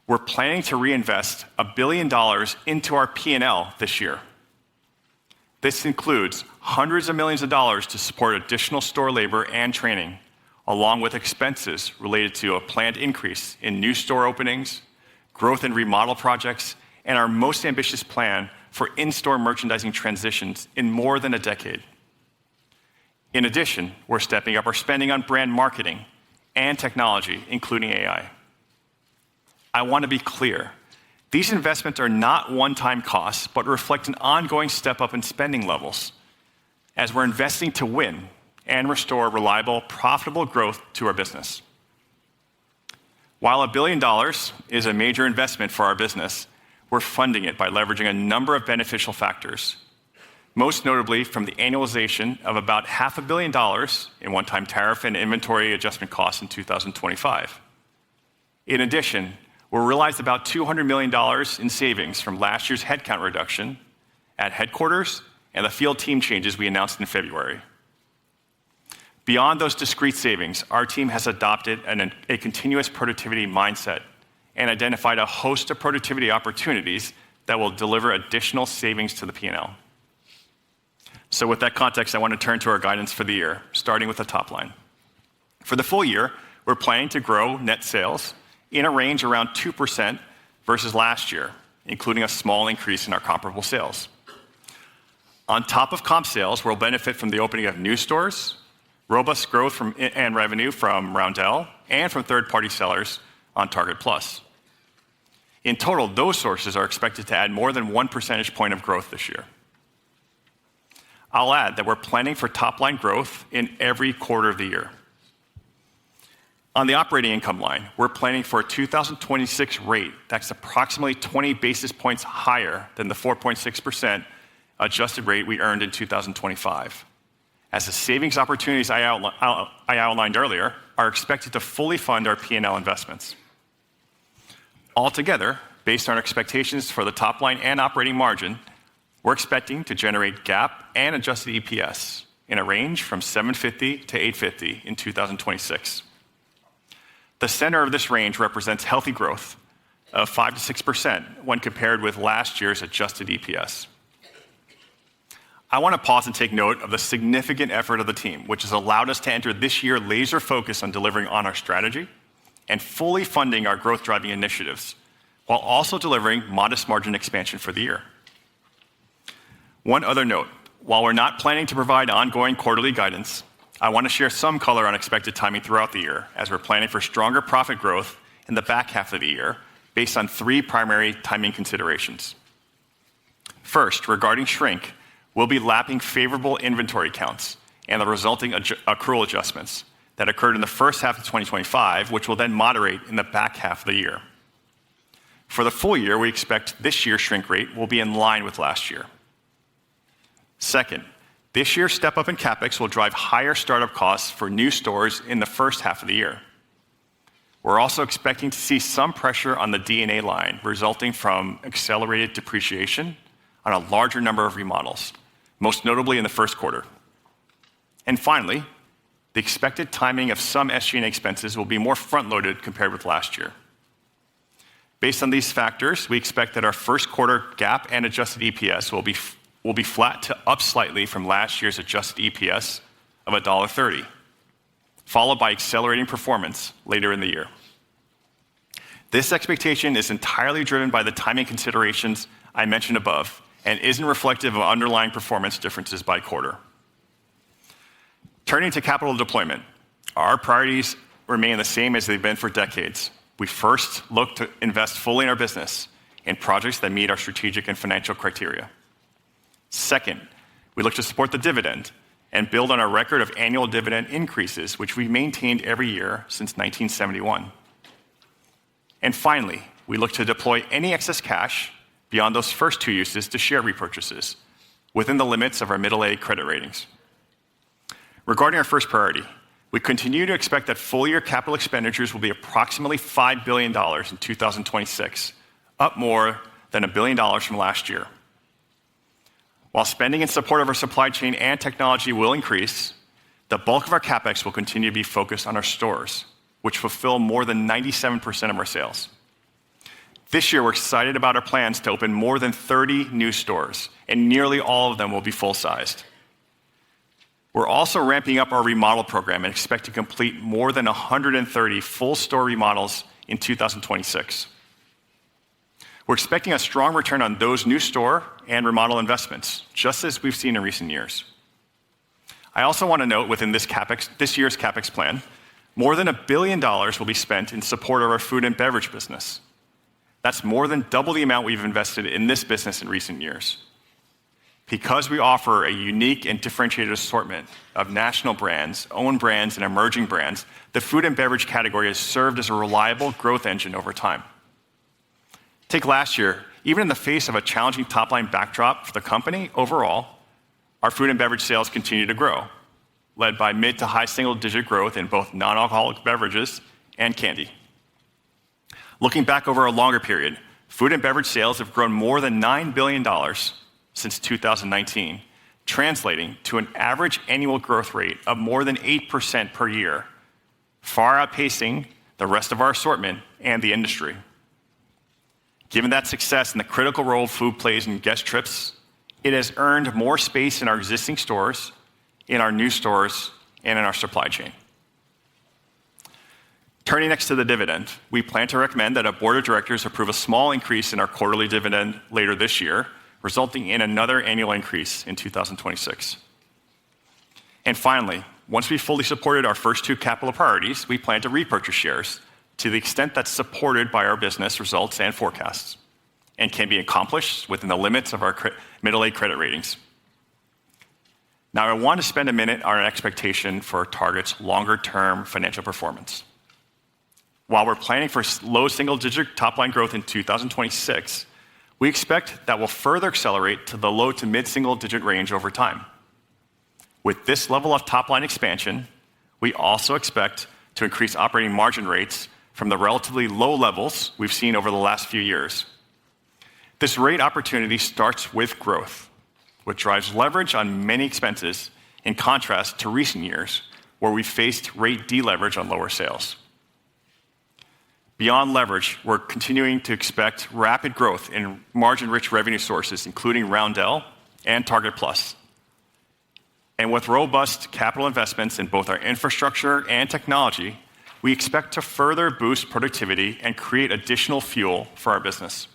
we're planning to reinvest $1 billion into our P&L this year. This includes hundreds of millions of dollars to support additional store labor and training, along with expenses related to a planned increase in new store openings, growth and remodel projects, and our most ambitious plan for in-store merchandising transitions in more than a decade. In addition, we're stepping up our spending on brand marketing and technology, including AI. I want to be clear. These investments are not one-time costs, but reflect an ongoing step-up in spending levels as we're investing to win and restore reliable, profitable growth to our business. While $1 billion is a major investment for our business, we're funding it by leveraging a number of beneficial factors, most notably from the annualization of about $500 million in one-time tariff and inventory adjustment costs in 2025. In addition, we realized about $200 million in savings from last year's headcount reduction at headquarters and the field team changes we announced in February. Beyond those discrete savings, our team has adopted a continuous productivity mindset and identified a host of productivity opportunities that will deliver additional savings to the P&L. So with that context, I want to turn to our guidance for the year, starting with the top line. For the full year, we're planning to grow net sales in a range around 2% versus last year, including a small increase in our comparable sales. On top of comp sales, we'll benefit from the opening of new stores, robust growth and revenue from Roundel, and from third-party sellers on Target Plus. In total, those sources are expected to add more than 1 percentage point of growth this year. I'll add that we're planning for top-line growth in every quarter of the year. On the operating income line, we're planning for a 2026 rate that's approximately 20 basis points higher than the 4.6% adjusted rate we earned in 2025, as the savings opportunities I outlined earlier are expected to fully fund our P&L investments. Altogether, based on our expectations for the top line and operating margin, we're expecting to generate GAAP and adjusted EPS in a range from $7.50 to $8.50 in 2026. The center of this range represents healthy growth of 5 to 6% when compared with last year's adjusted EPS. I want to pause and take note of the significant effort of the team, which has allowed us to enter this year laser focused on delivering on our strategy and fully funding our growth-driving initiatives, while also delivering modest margin expansion for the year. One other note, while we're not planning to provide ongoing quarterly guidance, I want to share some color on expected timing throughout the year, as we're planning for stronger profit growth in the back half of the year based on 3 primary timing considerations. First, regarding shrink, we'll be lapping favorable inventory counts and the resulting accrual adjustments that occurred in the first half of 2025, which will then moderate in the back half of the year. For the full year, we expect this year's shrink rate will be in line with last year. Second, this year's step-up in CapEx will drive higher startup costs for new stores in the first half of the year. We're also expecting to see some pressure on the D&A line resulting from accelerated depreciation on a larger number of remodels, most notably in the first quarter. And finally, the expected timing of some SG&A expenses will be more front-loaded compared with last year. Based on these factors, we expect that our first quarter GAAP and adjusted EPS will be flat to up slightly from last year's adjusted EPS of $1.30, followed by accelerating performance later in the year. This expectation is entirely driven by the timing considerations I mentioned above and isn't reflective of underlying performance differences by quarter. Turning to capital deployment, our priorities remain the same as they've been for decades. We first look to invest fully in our business in projects that meet our strategic and financial criteria. Second, we look to support the dividend and build on our record of annual dividend increases, which we've maintained every year since 1971. And finally, we look to deploy any excess cash beyond those first 2 uses to share repurchases within the limits of our middle-A credit ratings. Regarding our first priority, we continue to expect that full-year capital expenditures will be approximately $5 billion in 2026, up more than $1 billion from last year. While spending in support of our supply chain and technology will increase, the bulk of our CapEx will continue to be focused on our stores, which fulfill more than 97% of our sales. This year, we're excited about our plans to open more than 30 new stores, and nearly all of them will be full-sized. We're also ramping up our remodel program and expect to complete more than 130 full-store remodels in 2026. We're expecting a strong return on those new store and remodel investments, just as we've seen in recent years. I also want to note within this year's CapEx plan, more than $1 billion will be spent in support of our food and beverage business. That's more than double the amount we've invested in this business in recent years. Because we offer a unique and differentiated assortment of national brands, own brands, and emerging brands, the food and beverage category has served as a reliable growth engine over time. Take last year, even in the face of a challenging top-line backdrop for the company overall, our food and beverage sales continue to grow, led by mid to high single-digit growth in both non-alcoholic beverages and candy. Looking back over a longer period, food and beverage sales have grown more than $9 billion since 2019, translating to an average annual growth rate of more than 8% per year, far outpacing the rest of our assortment and the industry. Given that success and the critical role food plays in guest trips, it has earned more space in our existing stores, in our new stores, and in our supply chain. Turning next to the dividend, we plan to recommend that our board of directors approve a small increase in our quarterly dividend later this year, resulting in another annual increase in 2026. And finally, once we've fully supported our first 2 capital priorities, we plan to repurchase shares to the extent that's supported by our business results and forecasts, and can be accomplished within the limits of our middle-A credit ratings. Now, I want to spend a minute on an expectation for Target's longer-term financial performance. While we're planning for low single-digit top-line growth in 2026, We expect that will further accelerate to the low to mid-single-digit range over time. With this level of top-line expansion, we also expect to increase operating margin rates from the relatively low levels we've seen over the last few years. This rate opportunity starts with growth, which drives leverage on many expenses, in contrast to recent years, where we faced rate deleverage on lower sales. Beyond leverage, we're continuing to expect rapid growth in margin-rich revenue sources, including Roundel and Target Plus. And with robust capital investments in both our infrastructure and technology, we expect to further boost productivity and create additional fuel for our business.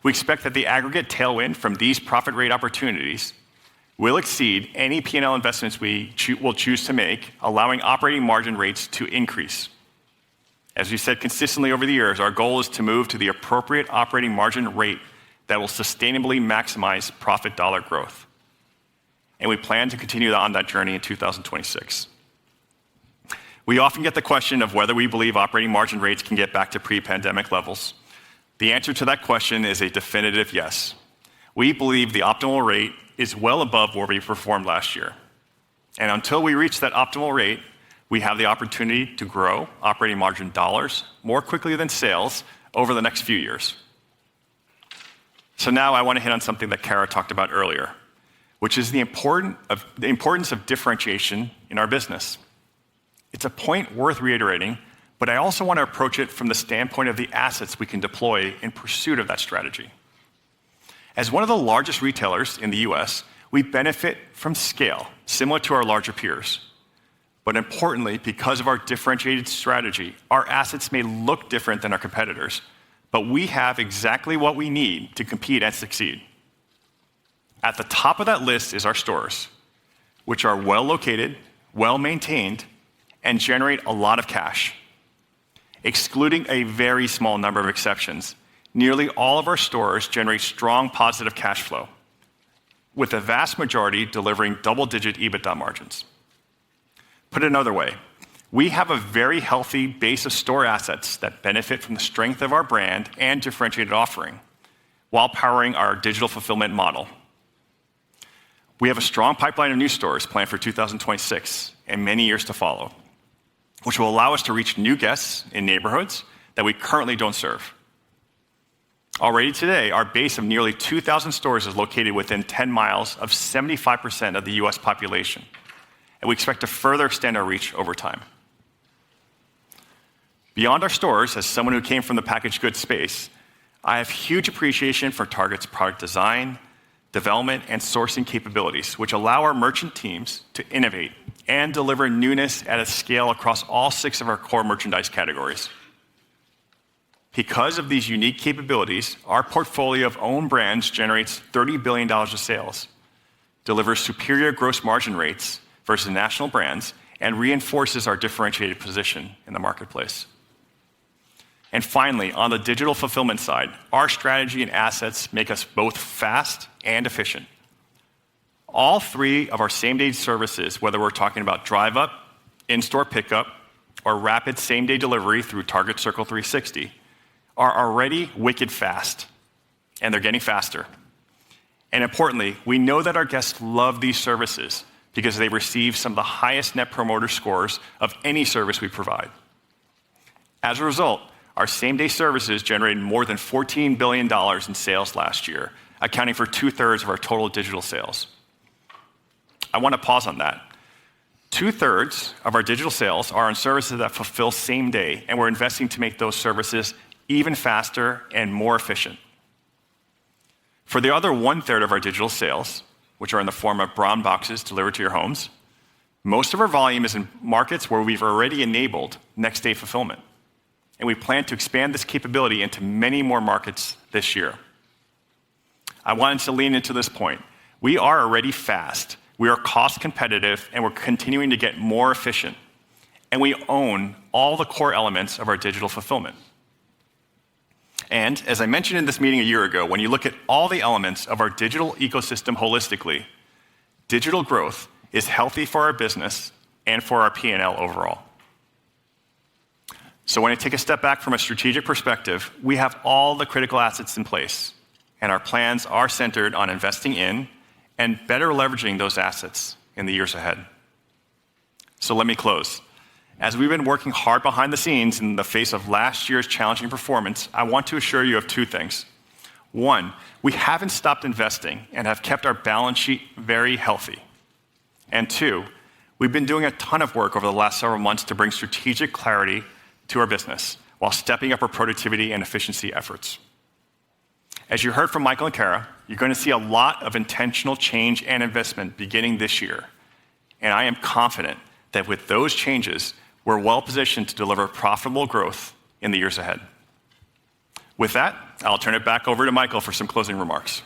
We expect that the aggregate tailwind from these profit rate opportunities will exceed any P&L investments we will choose to make, allowing operating margin rates to increase. As we said consistently over the years, our goal is to move to the appropriate operating margin rate that will sustainably maximize profit dollar growth. And we plan to continue on that journey in 2026. We often get the question of whether we believe operating margin rates can get back to pre-pandemic levels. The answer to that question is a definitive yes. We believe the optimal rate is well above where we performed last year. And until we reach that optimal rate, we have the opportunity to grow operating margin dollars more quickly than sales over the next few years. So now I want to hit on something that Kara talked about earlier, which is the importance of differentiation in our business. It's a point worth reiterating, but I also want to approach it from the standpoint of the assets we can deploy in pursuit of that strategy. As one of the largest retailers in the US, we benefit from scale, similar to our larger peers. But importantly, because of our differentiated strategy, our assets may look different than our competitors, but we have exactly what we need to compete and succeed. At the top of that list is our stores, which are well located, well maintained, and generate a lot of cash. Excluding a very small number of exceptions, nearly all of our stores generate strong positive cash flow, with the vast majority delivering double-digit EBITDA margins. Put another way, we have a very healthy base of store assets that benefit from the strength of our brand and differentiated offering, while powering our digital fulfillment model. We have a strong pipeline of new stores planned for 2026 and many years to follow, which will allow us to reach new guests in neighborhoods that we currently don't serve. Already today, our base of nearly 2,000 stores is located within 10 miles of 75% of the US population, and we expect to further extend our reach over time. Beyond our stores, as someone who came from the packaged goods space, I have huge appreciation for Target's product design, development, and sourcing capabilities, which allow our merchant teams to innovate and deliver newness at a scale across all 6 of our core merchandise categories. Because of these unique capabilities, our portfolio of own brands generates $30 billion of sales, delivers superior gross margin rates versus national brands, and reinforces our differentiated position in the marketplace. And finally, on the digital fulfillment side, our strategy and assets make us both fast and efficient. All 3 of our same-day services, whether we're talking about Drive Up, in-store pickup, or rapid same-day delivery through Target Circle 360, are already wicked fast, and they're getting faster. And importantly, we know that our guests love these services because they receive some of the highest Net Promoter Scores of any service we provide. As a result, our same-day services generated more than $14 billion in sales last year, accounting for 2/3 of our total digital sales. I want to pause on that. 2/3 of our digital sales are on services that fulfill same day, and we're investing to make those services even faster and more efficient. For the other 1/3 of our digital sales, which are in the form of brown boxes delivered to your homes, most of our volume is in markets where we've already enabled next-day fulfillment, and we plan to expand this capability into many more markets this year. I wanted to lean into this point. We are already fast, we are cost competitive, and we're continuing to get more efficient, and we own all the core elements of our digital fulfillment. And as I mentioned in this meeting a year ago, when you look at all the elements of our digital ecosystem holistically, digital growth is healthy for our business and for our P&L overall. So when I take a step back from a strategic perspective, we have all the critical assets in place, and our plans are centered on investing in and better leveraging those assets in the years ahead. So let me close. As we've been working hard behind the scenes in the face of last year's challenging performance, I want to assure you of two things. One, we haven't stopped investing and have kept our balance sheet very healthy. And two, we've been doing a ton of work over the last several months to bring strategic clarity to our business while stepping up our productivity and efficiency efforts. As you heard from Michael and Kara, you're going to see a lot of intentional change and investment beginning this year. And I am confident that with those changes, we're well positioned to deliver profitable growth in the years ahead. With that, I'll turn it back over to Michael for some closing remarks.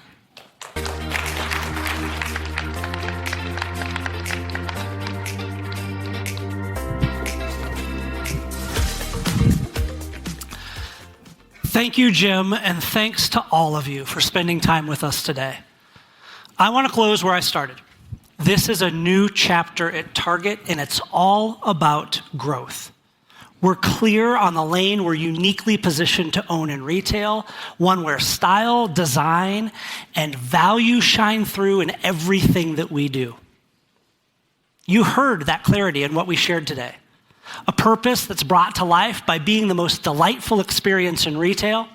Thank you, Jim, and thanks to all of you for spending time with us today. I want to close where I started. This is a new chapter at Target, and it's all about growth. We're clear on the lane we're uniquely positioned to own in retail, one where style, design, and value shine through in everything that we do. You heard that clarity in what we shared today. A purpose that's brought to life by being the most delightful experience in retail,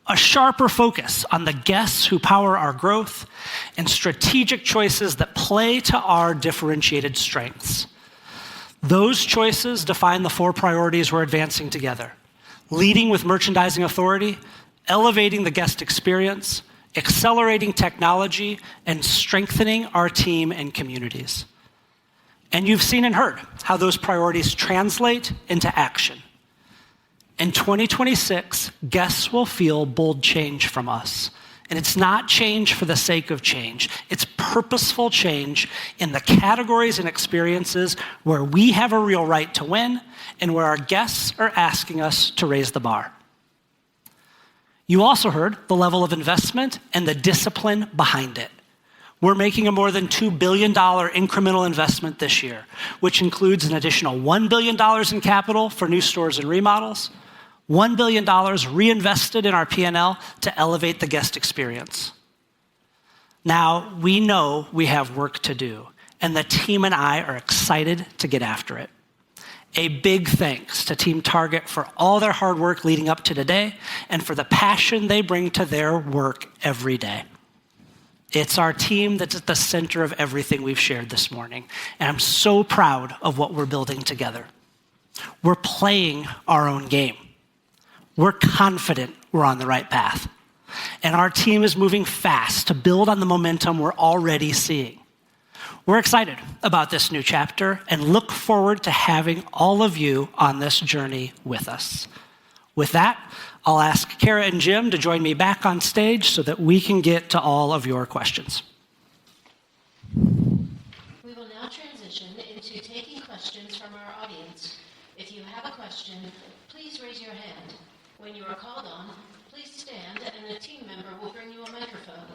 a sharper focus on the guests who power our growth, and strategic choices that play to our differentiated strengths. Those choices define the 4 priorities we're advancing together: leading with merchandising authority, elevating the guest experience, accelerating technology, and strengthening our team and communities. And you've seen and heard how those priorities translate into action. In 2026, guests will feel bold change from us. And it's not change for the sake of change. It's purposeful change in the categories and experiences where we have a real right to win and where our guests are asking us to raise the bar. You also heard the level of investment and the discipline behind it. We're making a more than $2 billion incremental investment this year, which includes an additional $1 billion in capital for new stores and remodels, $1 billion reinvested in our P&L to elevate the guest experience. Now, we know we have work to do, and the team and I are excited to get after it. A big thanks to Team Target for all their hard work leading up to today and for the passion they bring to their work every day. It's our team that's at the center of everything we've shared this morning, and I'm so proud of what we're building together. We're playing our own game. We're confident we're on the right path, and our team is moving fast to build on the momentum we're already seeing. We're excited about this new chapter and look forward to having all of you on this journey with us. With that, I'll ask Kara and Jim to join me back on stage so that we can get to all of your questions. We will now transition into taking questions from our audience. If you have a question, please raise your hand. When you are called on, please stand and a team member will bring you a microphone.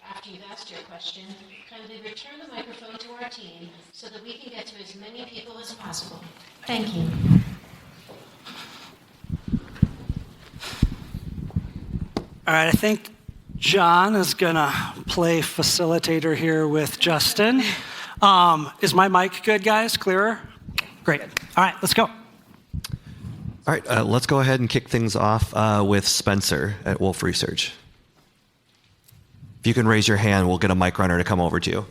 After you've asked your question, kindly return the microphone to our team so that we can get to as many people as possible. Thank you. All right, I think John is gonna play facilitator here with Justin. Is my mic good, guys? Clearer? Great. All right, let's go. All right, let's go ahead and kick things off with Spencer at Wolfe Research. If you can raise your hand, we'll get a mic runner to come over to you.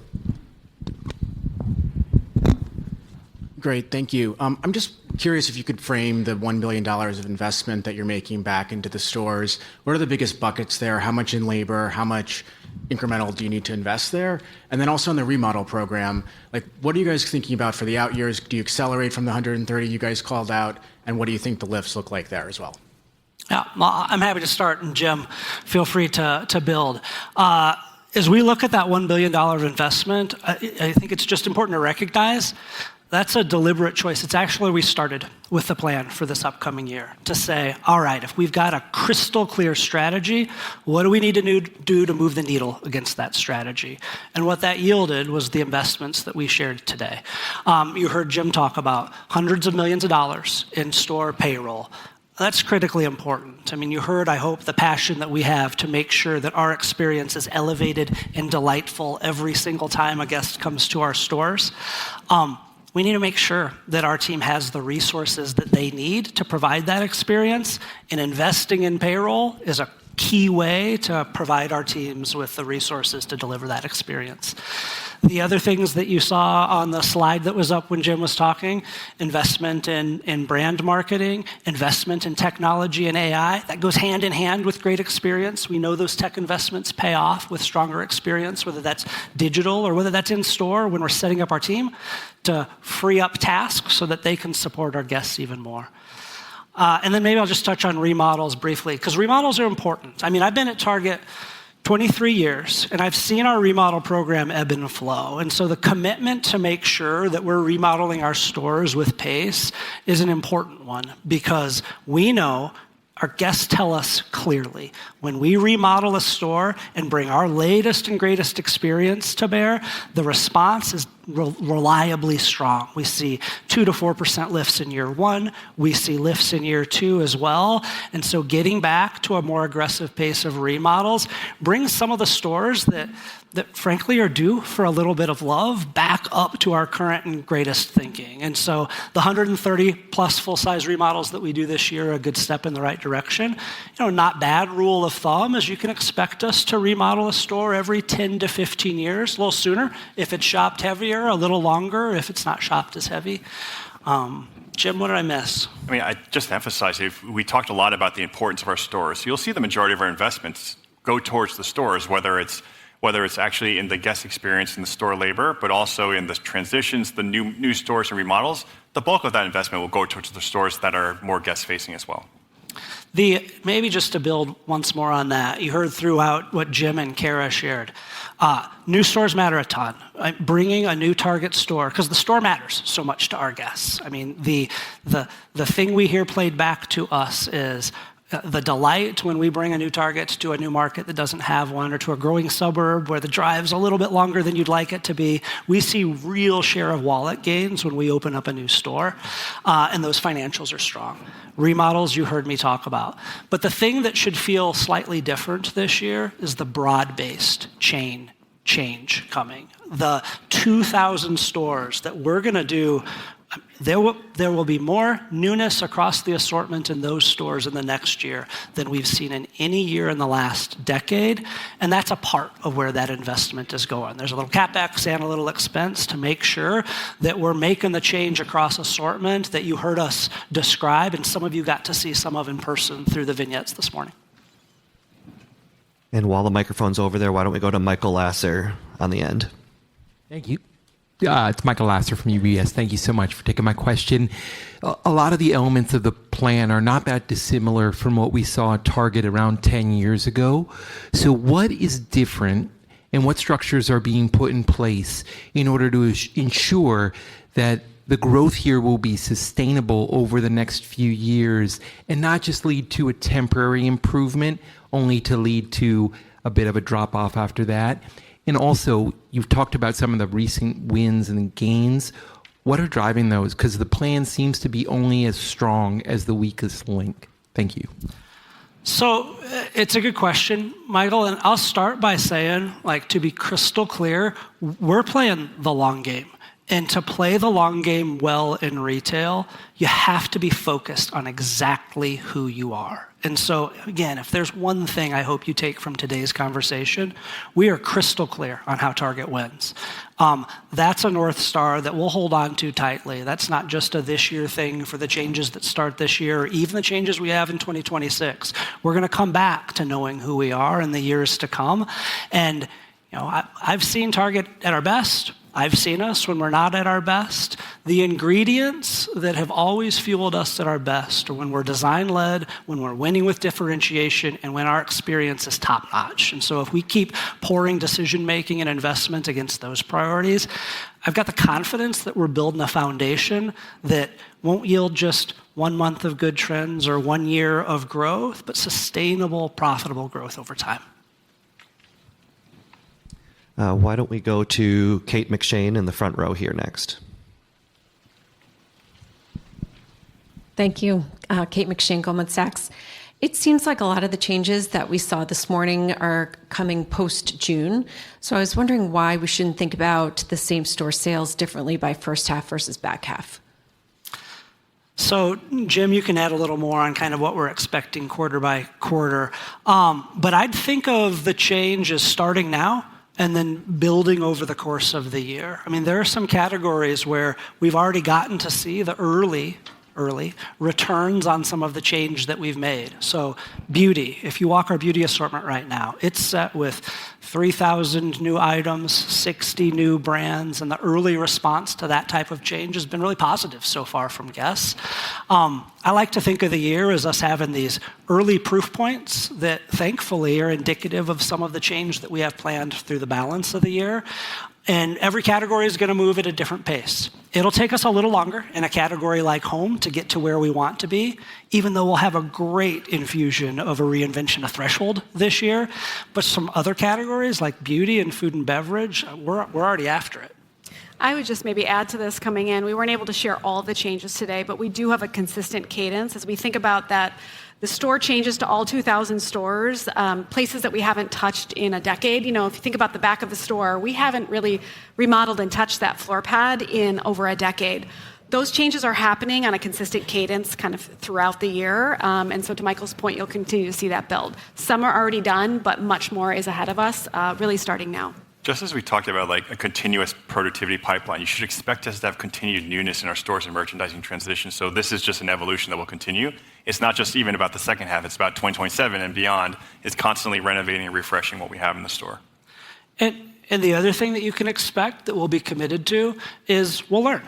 Great, thank you. I'm just curious if you could frame the $1 billion of investment that you're making back into the stores. What are the biggest buckets there? How much in labor? How much incremental do you need to invest there? And then also in the remodel program, like what are you guys thinking about for the out years? Do you accelerate from the 130 you guys called out? And what do you think the lifts look like there as well? Yeah, I'm happy to start, and Jim, feel free to build. As we look at that $1 billion investment, I think it's just important to recognize That's a deliberate choice. It's actually we started with the plan for this upcoming year to say, all right, if we've got a crystal clear strategy, what do we need to do to move the needle against that strategy? And what that yielded was the investments that we shared today. You heard Jim talk about hundreds of millions of dollars in store payroll. That's critically important. I mean, you heard, I hope, the passion that we have to make sure that our experience is elevated and delightful every single time a guest comes to our stores. We need to make sure that our team has the resources that they need to provide that experience, and investing in payroll is a key way to provide our teams with the resources to deliver that experience. The other things that you saw on the slide that was up when Jim was talking, investment in brand marketing, investment in technology and AI, that goes hand in hand with great experience. We know those tech investments pay off with stronger experience, whether that's digital or whether that's in store when we're setting up our team to free up tasks so that they can support our guests even more. And then maybe I'll just touch on remodels briefly, because remodels are important. I mean, I've been at Target 23 years, and I've seen our remodel program ebb and flow. And so the commitment to make sure that we're remodeling our stores with pace is an important one, because we know our guests tell us clearly, when we remodel a store and bring our latest and greatest experience to bear, the response is reliably strong. We see 2 to 4% lifts in year one. We see lifts in year two as well. And so getting back to a more aggressive pace of remodels brings some of the stores that frankly are due for a little bit of love back up to our current and greatest thinking. And so the 130 plus full-size remodels that we do this year are a good step in the right direction. Not bad rule of thumb is you can expect us to remodel a store every 10 to 15 years, a little sooner if it's shopped heavier, a little longer if it's not shopped as heavy. Jim, what did I miss? I mean, I just emphasize, we talked a lot about the importance of our stores. You'll see the majority of our investments go towards the stores, whether it's actually in the guest experience in the store labor, but also in the transitions, the new stores and remodels. The bulk of that investment will go towards the stores that are more guest-facing as well. Maybe just to build once more on that, you heard throughout what Jim and Kara shared. New stores matter a ton. Bringing a new Target store, because the store matters so much to our guests. I mean, the thing we hear played back to us is the delight when we bring a new Target to a new market that doesn't have one, or to a growing suburb where the drive's a little bit longer than you'd like it to be. We see real share of wallet gains when we open up a new store, and those financials are strong. Remodels, you heard me talk about. But the thing that should feel slightly different this year is the broad-based change coming. The 2,000 stores that we're going to do, there will be more newness across the assortment in those stores in the next year than we've seen in any year in the last decade, and that's a part of where that investment is going. There's a little CapEx and a little expense to make sure that we're making the change across assortment that you heard us describe, and some of you got to see some of in person through the vignettes this morning. And while the microphone's over there, why don't we go to Michael Lasser on the end? Thank you. It's Michael Lasser from UBS. Thank you so much for taking my question. A lot of the elements of the plan are not that dissimilar from what we saw at Target around 10 years ago. So what is different, and what structures are being put in place in order to ensure that the growth here will be sustainable over the next few years and not just lead to a temporary improvement, only to lead to a bit of a drop-off after that? And also, you've talked about some of the recent wins and gains. What are driving those? Because the plan seems to be only as strong as the weakest link. Thank you. So it's a good question, Michael, and I'll start by saying, to be crystal clear, we're playing the long game. And to play the long game well in retail, you have to be focused on exactly who you are. And so, again, if there's one thing I hope you take from today's conversation, we are crystal clear on how Target wins. That's a North Star that we'll hold on to tightly. That's not just a this year thing for the changes that start this year, or even the changes we have in 2026. We're going to come back to knowing who we are in the years to come. And I've seen Target at our best, I've seen us when we're not at our best. The ingredients that have always fueled us at our best are when we're design-led, when we're winning with differentiation, and when our experience is top-notch. And so if we keep pouring decision-making and investment against those priorities, I've got the confidence that we're building a foundation that won't yield just 1 month of good trends or 1 year of growth, but sustainable, profitable growth over time. Why don't we go to Kate McShane in the front row here next? Thank you. Kate McShane, Goldman Sachs. It seems like a lot of the changes that we saw this morning are coming post-June. So I was wondering why we shouldn't think about the same-store sales differently by first half versus back half. So, Jim, you can add a little more on kind of what we're expecting quarter by quarter. But I'd think of the change as starting now and then building over the course of the year. I mean, there are some categories where we've already gotten to see the early returns on some of the change that we've made. So beauty, if you walk our beauty assortment right now, it's set with 3,000 new items, 60 new brands, and the early response to that type of change has been really positive so far from guests. I like to think of the year as us having these early proof points that thankfully are indicative of some of the change that we have planned through the balance of the year. And every category is going to move at a different pace. It'll take us a little longer in a category like home to get to where we want to be, even though we'll have a great infusion of a reinvention of threshold this year. But some other categories like beauty and food and beverage, we're already after it. I would just maybe add to this coming in. We weren't able to share all the changes today, but we do have a consistent cadence as we think about that. The store changes to all 2,000 stores, places that we haven't touched in a decade. You know, if you think about the back of the store, we haven't really remodeled and touched that floor pad in over a decade. Those changes are happening on a consistent cadence kind of throughout the year. And so to Michael's point, you'll continue to see that build. Some are already done, but much more is ahead of us, really starting now. Just as we talked about like a continuous productivity pipeline, you should expect us to have continued newness in our stores and merchandising transition. So this is just an evolution that will continue. It's not just even about the second half, it's about 2027 and beyond. It's constantly renovating and refreshing what we have in the store. And the other thing that you can expect that we'll be committed to is we'll learn.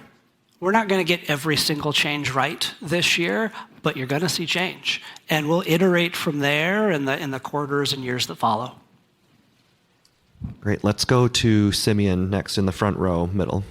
We're not going to get every single change right this year, but you're going to see change. And we'll iterate from there in the quarters and years that follow. Great. Let's go to Simeon next in the front row, middle.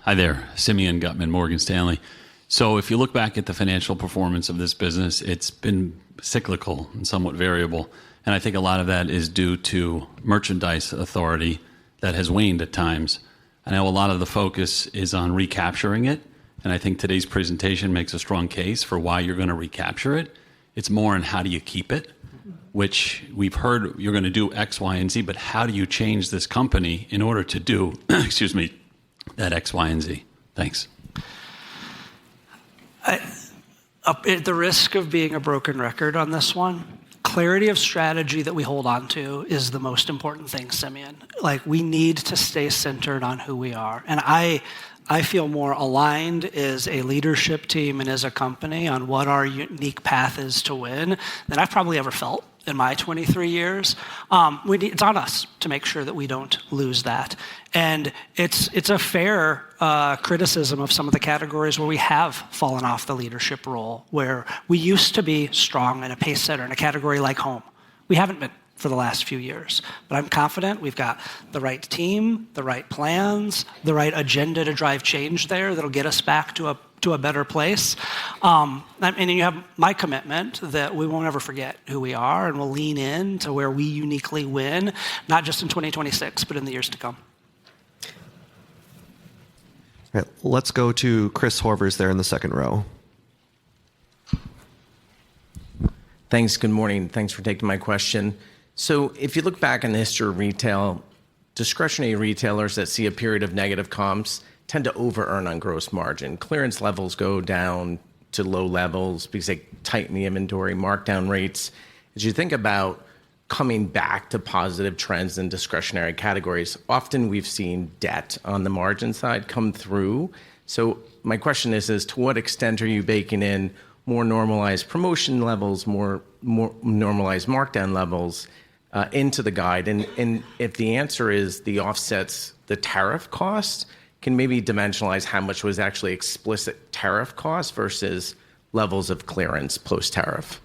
Hi there, Simeon Gutman, Morgan Stanley. So if you look back at the financial performance of this business, it's been cyclical and somewhat variable. And I think a lot of that is due to merchandise authority that has waned at times. I know a lot of the focus is on recapturing it. And I think today's presentation makes a strong case for why you're going to recapture it. It's more on how do you keep it, which we've heard you're going to do X, Y, and Z, but how do you change this company in order to do, that X, Y, and Z? Thanks. At the risk of being a broken record on this one, clarity of strategy that we hold on to is the most important thing, Simeon. Like, we need to stay centered on who we are. And I feel more aligned as a leadership team and as a company on what our unique path is to win than I've probably ever felt in my 23 years. It's on us to make sure that we don't lose that. And it's a fair criticism of some of the categories where we have fallen off the leadership role, where we used to be strong and a pace setter in a category like home. We haven't been for the last few years. But I'm confident we've got the right team, the right plans, the right agenda to drive change there that'll get us back to a better place. And you have my commitment that we won't ever forget who we are, and we'll lean in to where we uniquely win, not just in 2026, but in the years to come. All right, let's go to Chris Horvers there in the second row. Thanks. Good morning. Thanks for taking my question. So if you look back in the history of retail, discretionary retailers that see a period of negative comps tend to over-earn on gross margin. Clearance levels go down to low levels because they tighten the inventory, markdown rates. As you think about coming back to positive trends in discretionary categories, often we've seen debt on the margin side come through. So my question is to what extent are you baking in more normalized promotion levels, more normalized markdown levels into the guide? And if the answer is the offsets the tariff cost, can maybe dimensionalize how much was actually explicit tariff cost versus levels of clearance post-tariff?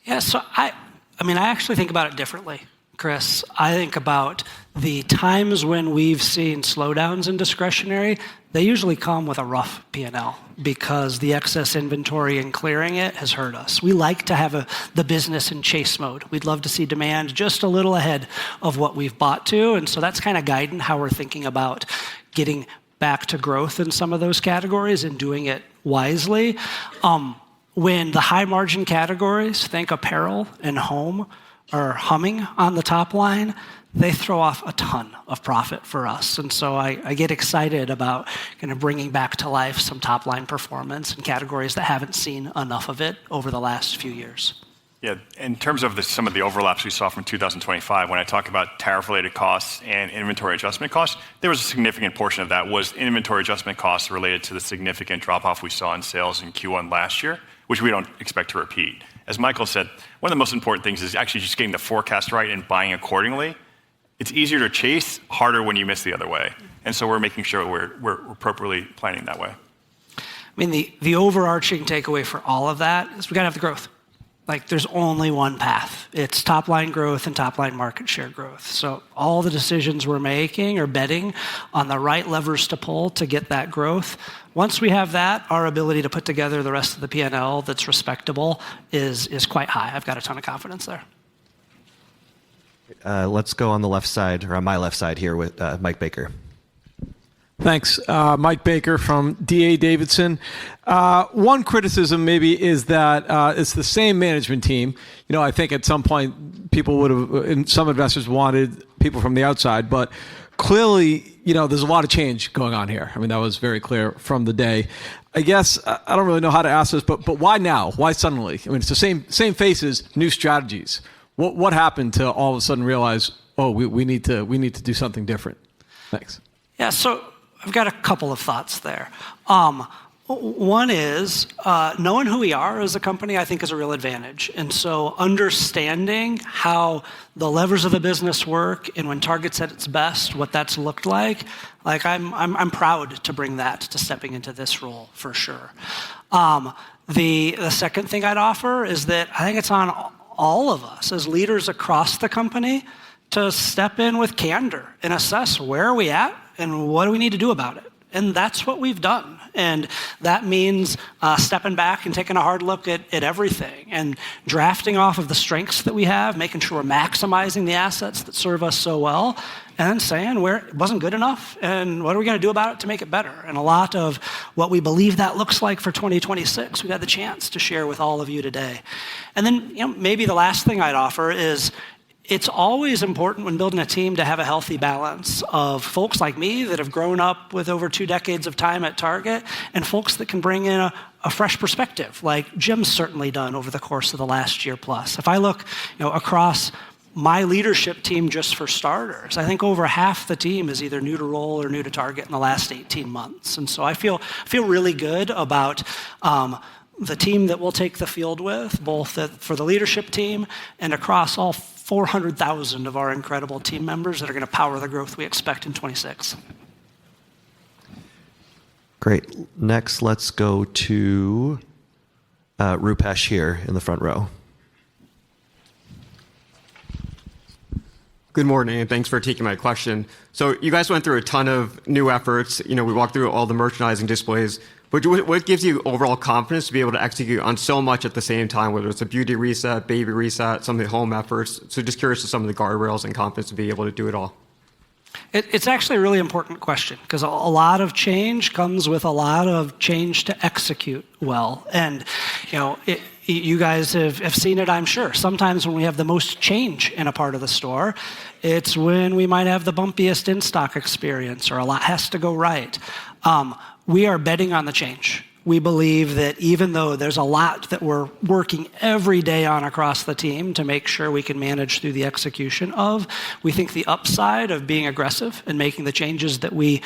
Yeah, so I actually think about it differently, Chris. I think about the times when we've seen slowdowns in discretionary. They usually come with a rough P&L because the excess inventory and clearing it has hurt us. We like to have the business in chase mode. We'd love to see demand just a little ahead of what we've bought to, and so that's kind of guiding how we're thinking about getting back to growth in some of those categories and doing it wisely. When the high margin categories, think apparel and home, are humming on the top line, they throw off a ton of profit for us. And so I get excited about kind of bringing back to life some top line performance in categories that haven't seen enough of it over the last few years. Yeah, in terms of some of the overlaps we saw from 2025, when I talk about tariff-related costs and inventory adjustment costs, there was a significant portion of that was inventory adjustment costs related to the significant drop-off we saw in sales in Q1 last year, which we don't expect to repeat. As Michael said, one of the most important things is actually just getting the forecast right and buying accordingly. It's easier to chase, harder when you miss the other way. And so we're making sure we're appropriately planning that way. I mean, the overarching takeaway for all of that is we got to have the growth. Like, there's only one path. It's top-line growth and top-line market share growth. So all the decisions we're making are betting on the right levers to pull to get that growth. Once we have that, our ability to put together the rest of the P&L that's respectable is quite high. I've got a ton of confidence there. Let's go on the left side, or on my left side here with Mike Baker. Thanks. Mike Baker from D.A. Davidson. One criticism maybe is that it's the same management team. You know, I think at some point people would have, and some investors wanted people from the outside, but clearly, you know, there's a lot of change going on here. I mean, that was very clear from the day. I guess I don't really know how to ask this, but why now? Why suddenly? I mean, it's the same faces, new strategies. What happened to all of a sudden realize, oh, we need to do something different? Thanks. Yeah, so I've got a couple of thoughts there. One is knowing who we are as a company, I think, is a real advantage. And so understanding how the levers of the business work and when Target's at its best, what that's looked like I'm proud to bring that to stepping into this role for sure. The second thing I'd offer is that I think it's on all of us as leaders across the company to step in with candor and assess where are we at and what do we need to do about it. And that's what we've done. And that means stepping back and taking a hard look at everything and drafting off of the strengths that we have, making sure we're maximizing the assets that serve us so well, and then saying where it wasn't good enough and what are we going to do about it to make it better. And a lot of what we believe that looks like for 2026, we've had the chance to share with all of you today. And then maybe the last thing I'd offer is it's always important when building a team to have a healthy balance of folks like me that have grown up with over 2 decades of time at Target and folks that can bring in a fresh perspective, like Jim's certainly done over the course of the last year plus. If I look across my leadership team, just for starters, I think over half the team is either new to role or new to Target in the last 18 months. And so I feel really good about the team that we'll take the field with, both for the leadership team and across all 400,000 of our incredible team members that are going to power the growth we expect in 26. Great. Next, let's go to Rupesh here in the front row. Good morning, and thanks for taking my question. So you guys went through a ton of new efforts. We walked through all the merchandising displays. But what gives you overall confidence to be able to execute on so much at the same time, whether it's a beauty reset, baby reset, some of the home efforts? So just curious to some of the guardrails and confidence to be able to do it all. It's actually a really important question because a lot of change comes with a lot of change to execute well. And, you guys have seen it, I'm sure. Sometimes when we have the most change in a part of the store, it's when we might have the bumpiest in-stock experience or a lot has to go right. We are betting on the change. We believe that even though there's a lot that we're working every day on across the team to make sure we can manage through the execution of, we think the upside of being aggressive and making the changes that we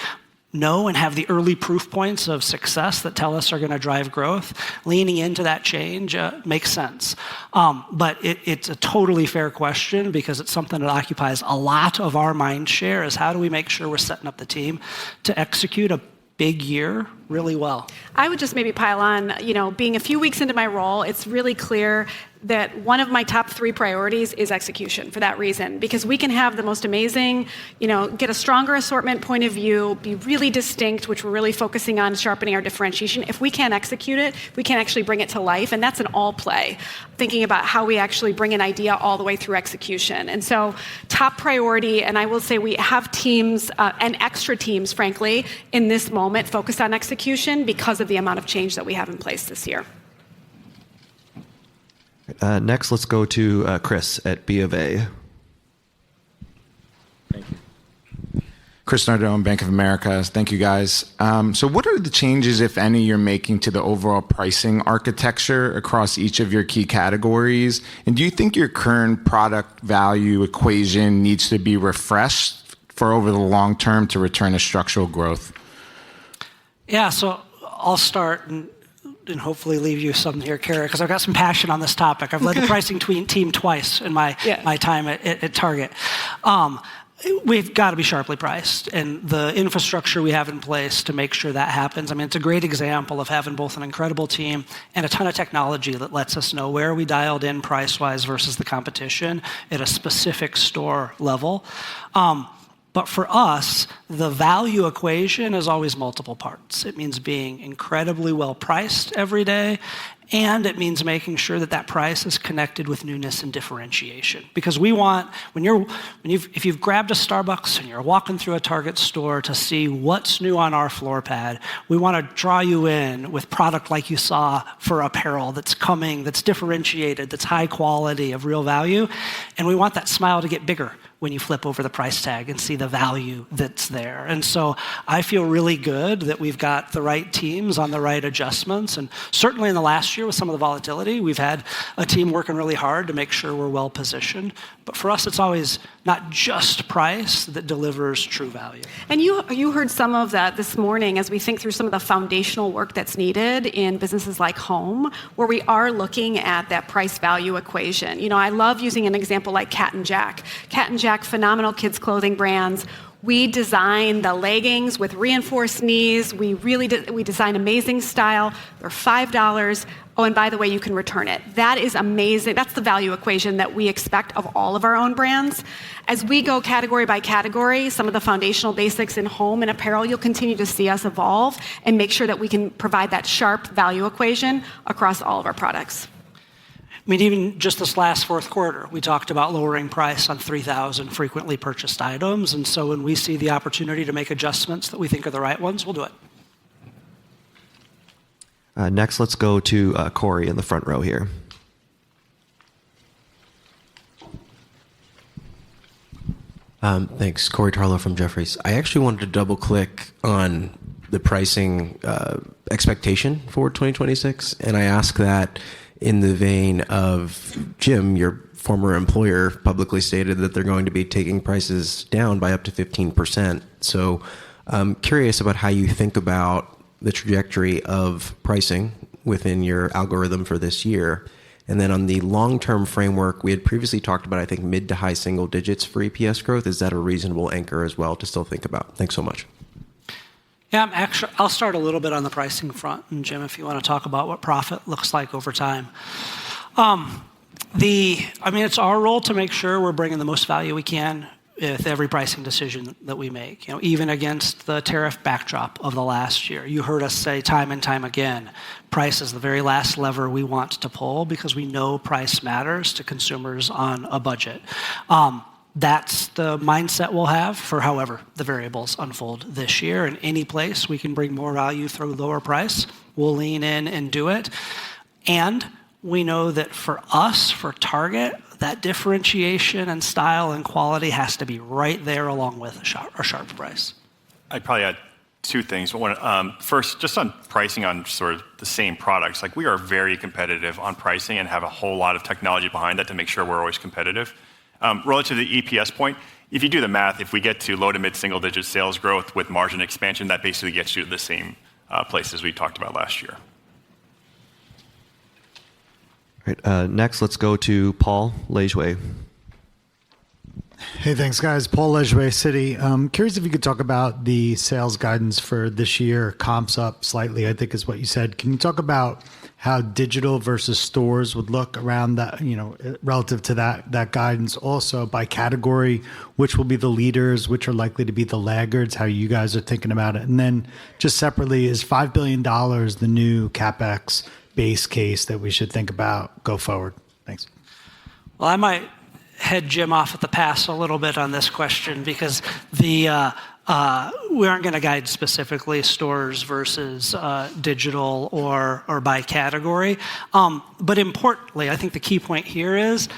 know and have the early proof points of success that tell us are going to drive growth, leaning into that change makes sense. But it's a totally fair question because it's something that occupies a lot of our mind share is how do we make sure we're setting up the team to execute a big year really well. I would just maybe pile on, being a few weeks into my role, it's really clear that one of my top 3 priorities is execution for that reason, because we can have the most amazing, get a stronger assortment point of view, be really distinct, which we're really focusing on sharpening our differentiation. If we can't execute it, we can't actually bring it to life, and that's an all play, thinking about how we actually bring an idea all the way through execution. And so top priority, and I will say we have teams and extra teams, frankly, in this moment focused on execution because of the amount of change that we have in place this year. Next, let's go to Chris at B of A. Thank you. Chris Nardone, Bank of America. Thank you, guys. So what are the changes, if any, you're making to the overall pricing architecture across each of your key categories? And do you think your current product value equation needs to be refreshed for over the long term to return to structural growth? Yeah, so I'll start and hopefully leave you something here, Kara, because I've got some passion on this topic. I've led the pricing team twice in my time at Target. We've got to be sharply priced, and the infrastructure we have in place to make sure that happens. I mean, it's a great example of having both an incredible team and a ton of technology that lets us know where we dialed in price-wise versus the competition at a specific store level. But for us, the value equation is always multiple parts. It means being incredibly well priced every day, and it means making sure that that price is connected with newness and differentiation. Because we want, if you've grabbed a Starbucks and you're walking through a Target store to see what's new on our floor pad, we want to draw you in with product like you saw for apparel that's coming, that's differentiated, that's high quality, of real value, and we want that smile to get bigger when you flip over the price tag and see the value that's there. And so I feel really good that we've got the right teams on the right adjustments. And certainly in the last year with some of the volatility, we've had a team working really hard to make sure we're well positioned. But for us, it's always not just price that delivers true value. And you heard some of that this morning as we think through some of the foundational work that's needed in businesses like home, where we are looking at that price value equation. I love using an example like Cat and Jack. Cat and Jack, phenomenal kids clothing brands. We design the leggings with reinforced knees. We design amazing style. They're $5. Oh, and by the way, you can return it. That is amazing. That's the value equation that we expect of all of our own brands. As we go category by category, some of the foundational basics in home and apparel, you'll continue to see us evolve and make sure that we can provide that sharp value equation across all of our products. I mean, even just this last fourth quarter, we talked about lowering price on 3,000 frequently purchased items. And so when we see the opportunity to make adjustments that we think are the right ones, we'll do it. Next, let's go to Corey in the front row here. Thanks. Corey Tarlow from Jefferies. I actually wanted to double click on the pricing expectation for 2026. And I ask that in the vein of Jim, your former employer, publicly stated that they're going to be taking prices down by up to 15%. So I'm curious about how you think about the trajectory of pricing within your algorithm for this year. And then on the long-term framework, we had previously talked about, I think, mid to high single digits for EPS growth. Is that a reasonable anchor as well to still think about? Thanks so much. Yeah, I'll start a little bit on the pricing front, and Jim, if you want to talk about what profit looks like over time. It's our role to make sure we're bringing the most value we can with every pricing decision that we make, even against the tariff backdrop of the last year. You heard us say time and time again, price is the very last lever we want to pull because we know price matters to consumers on a budget. That's the mindset we'll have for however the variables unfold this year. In any place we can bring more value through lower price, we'll lean in and do it. And we know that for us, for Target, that differentiation and style and quality has to be right there along with a sharp price. I'd probably add two things. One, first, just on pricing on sort of the same products, like we are very competitive on pricing and have a whole lot of technology behind that to make sure we're always competitive. Relative to the EPS point, if you do the math, if we get to low to mid-single digit sales growth with margin expansion, that basically gets you to the same place as we talked about last year. All right, next, let's go to Paul Lejuez. Hey, thanks, guys. Paul Lejuez, Citi. Curious if you could talk about the sales guidance for this year. Comps up slightly, I think is what you said. Can you talk about how digital versus stores would look around that, relative to that guidance? Also, by category, which will be the leaders, which are likely to be the laggards, how you guys are thinking about it? And then just separately, is $5 billion the new CapEx base case that we should think about go forward? Thanks. Well, I might head Jim off at the pass a little bit on this question because we aren't going to guide specifically stores versus digital or by category. But importantly, I think the key point here is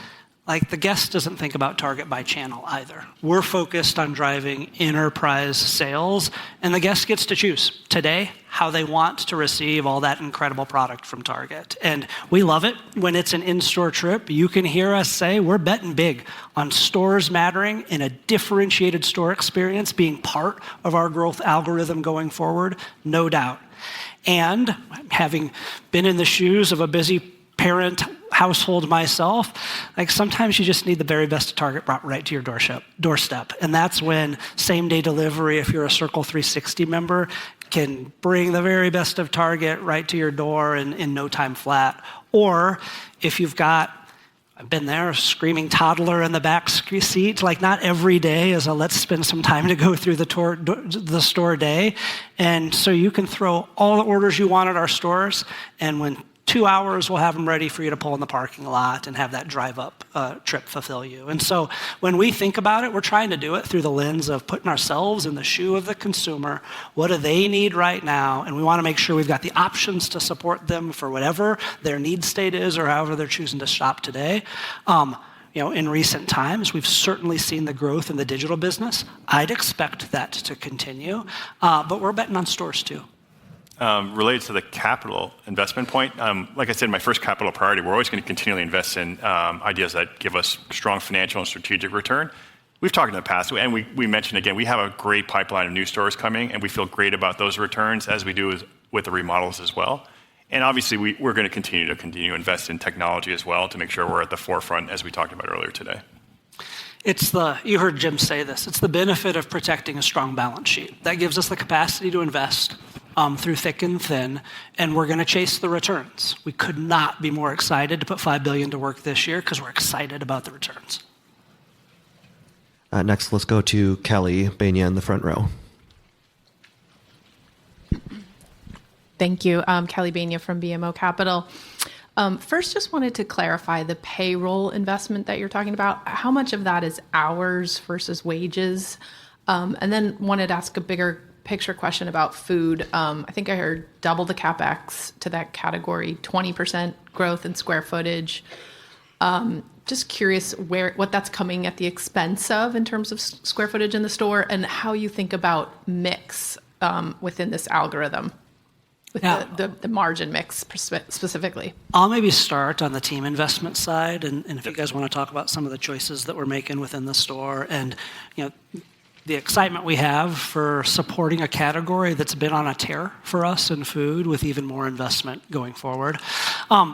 the guest doesn't think about Target by channel either. We're focused on driving enterprise sales, and the guest gets to choose today how they want to receive all that incredible product from Target. And we love it when it's an in-store trip. You can hear us say we're betting big on stores mattering and a differentiated store experience being part of our growth algorithm going forward, no doubt. And having been in the shoes of a busy parent household myself, sometimes you just need the very best of Target brought right to your doorstep. And that's when same-day delivery, if you're a Circle 360 member, can bring the very best of Target right to your door in no time flat. Or if you've got, I've been there, a screaming toddler in the back seat, not every day is a let's spend some time to go through the store day. And so you can throw all the orders you want at our stores, and when 2 hours, we'll have them ready for you to pull in the parking lot and have that drive-up trip fulfill you. And so when we think about it, we're trying to do it through the lens of putting ourselves in the shoe of the consumer. What do they need right now? And we want to make sure we've got the options to support them for whatever their need state is or however they're choosing to shop today. In recent times, we've certainly seen the growth in the digital business. I'd expect that to continue, but we're betting on stores too. Related to the capital investment point, like I said, my first capital priority, we're always going to continually invest in ideas that give us strong financial and strategic return. We've talked in the past, and we mentioned again, we have a great pipeline of new stores coming, and we feel great about those returns as we do with the remodels as well. And obviously, we're going to continue to invest in technology as well to make sure we're at the forefront, as we talked about earlier today. You heard Jim say this, it's the benefit of protecting a strong balance sheet. That gives us the capacity to invest through thick and thin, and we're going to chase the returns. We could not be more excited to put $5 billion to work this year because we're excited about the returns. Next, let's go to Kelly Bania in the front row. Thank you. Kelly Bania from BMO Capital. First, just wanted to clarify the payroll investment that you're talking about. How much of that is hours versus wages? And then wanted to ask a bigger picture question about food. I think I heard double the CapEx to that category, 20% growth in square footage. Just curious what that's coming at the expense of in terms of square footage in the store and how you think about mix within this algorithm. With the margin mix specifically. I'll maybe start on the team investment side, and if you guys want to talk about some of the choices that we're making within the store, and the excitement we have for supporting a category that's been on a tear for us in food with even more investment going forward.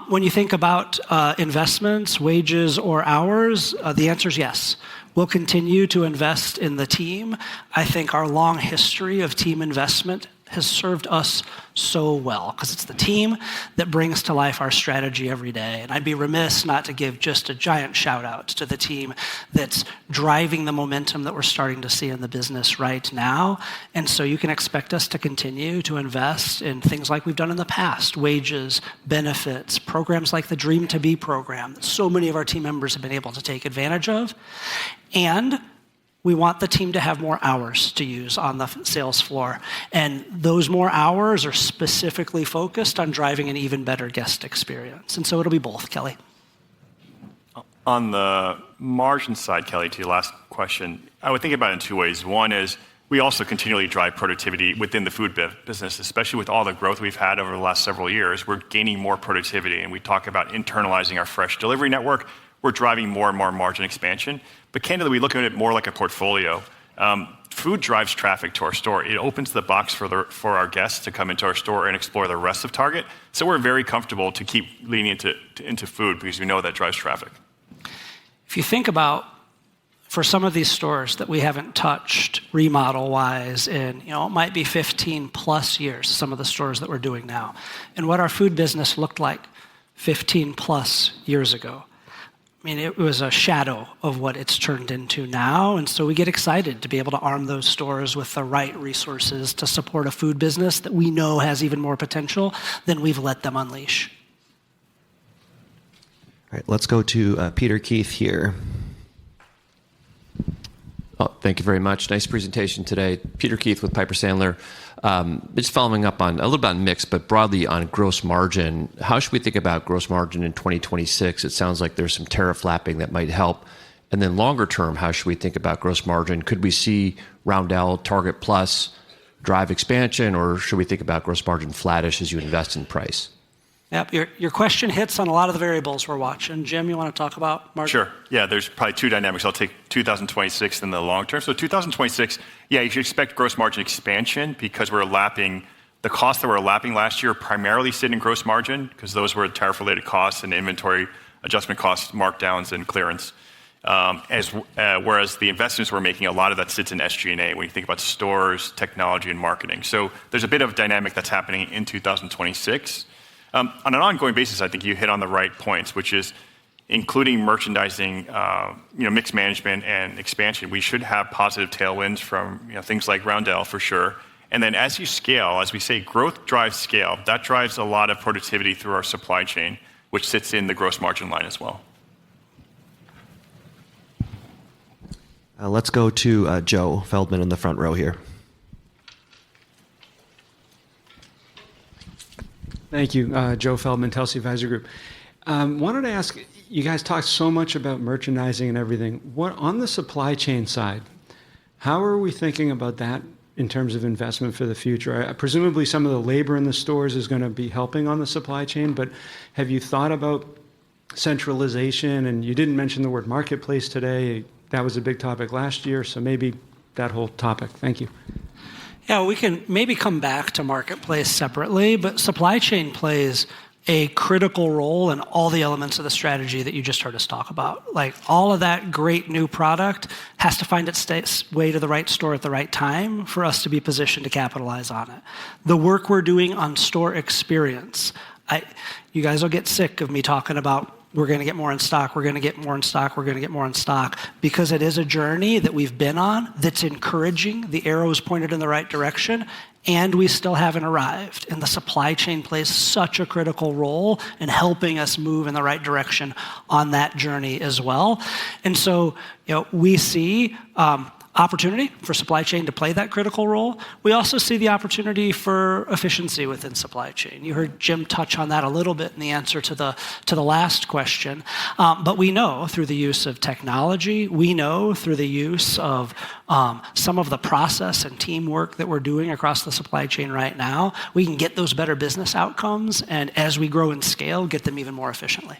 When you think about investments, wages, or hours, the answer is yes. We'll continue to invest in the team. I think our long history of team investment has served us so well because it's the team that brings to life our strategy every day. And I'd be remiss not to give just a giant shout out to the team that's driving the momentum that we're starting to see in the business right now. And so you can expect us to continue to invest in things like we've done in the past, wages, benefits, programs like the Dream to Be program that so many of our team members have been able to take advantage of. And we want the team to have more hours to use on the sales floor. And those more hours are specifically focused on driving an even better guest experience. And so it'll be both, Kelly. On the margin side, Kelly, to your last question, I would think about it in two ways. One is we also continually drive productivity within the food business, especially with all the growth we've had over the last several years. We're gaining more productivity, and we talk about internalizing our fresh delivery network. we're driving more and more margin expansion. But candidly, we look at it more like a portfolio. Food drives traffic to our store. It opens the box for our guests to come into our store and explore the rest of Target. So we're very comfortable to keep leaning into food because we know that drives traffic. If you think about, for some of these stores that we haven't touched remodel-wise in, it might be 15 plus years, some of the stores that we're doing now, and what our food business looked like 15 plus years ago. I mean, it was a shadow of what it's turned into now, and so we get excited to be able to arm those stores with the right resources to support a food business that we know has even more potential than we've let them unleash. All right, let's go to Peter Keith here. Oh, thank you very much. Nice presentation today. Peter Keith with Piper Sandler. Just following up on a little bit on mix, but broadly on gross margin. How should we think about gross margin in 2026? It sounds like there's some tariff lapping that might help. And then longer term, how should we think about gross margin? Could we see Roundel, Target Plus drive expansion, or should we think about gross margin flattish as you invest in price? Yep, your question hits on a lot of the variables we're watching. Jim, you want to talk about margin? Sure. Yeah, there's probably two dynamics. I'll take 2026 and the long term. So 2026, yeah, you should expect gross margin expansion because we're lapping the costs that we're lapping last year primarily sit in gross margin because those were tariff-related costs and inventory adjustment costs, markdowns, and clearance. Whereas the investments we're making, a lot of that sits in SG&A when you think about stores, technology, and marketing. So there's a bit of dynamic that's happening in 2026. On an ongoing basis, I think you hit on the right points, which is including merchandising, mix management and expansion. We should have positive tailwinds from things like Roundel for sure. And then as you scale, as we say, growth drives scale. That drives a lot of productivity through our supply chain, which sits in the gross margin line as well. Let's go to Joe Feldman in the front row here. Thank you, Joe Feldman, Telsey Advisory Group. Wanted to ask, you guys talked so much about merchandising and everything. What on the supply chain side, how are we thinking about that in terms of investment for the future? Presumably some of the labor in the stores is going to be helping on the supply chain, but have you thought about centralization? And you didn't mention the word marketplace today. That was a big topic last year, so maybe that whole topic. Thank you. Yeah, we can maybe come back to marketplace separately, but supply chain plays a critical role in all the elements of the strategy that you just heard us talk about. Like all of that great new product has to find its way to the right store at the right time for us to be positioned to capitalize on it. The work we're doing on store experience, you guys will get sick of me talking about we're going to get more in stock, we're going to get more in stock, we're going to get more in stock, because it is a journey that we've been on that's encouraging. The arrow is pointed in the right direction, and we still haven't arrived. And the supply chain plays such a critical role in helping us move in the right direction on that journey as well. And so, we see opportunity for supply chain to play that critical role. We also see the opportunity for efficiency within supply chain. You heard Jim touch on that a little bit in the answer to the last question. But we know through the use of technology, we know through the use of some of the process and teamwork that we're doing across the supply chain right now, we can get those better business outcomes, and as we grow in scale, get them even more efficiently.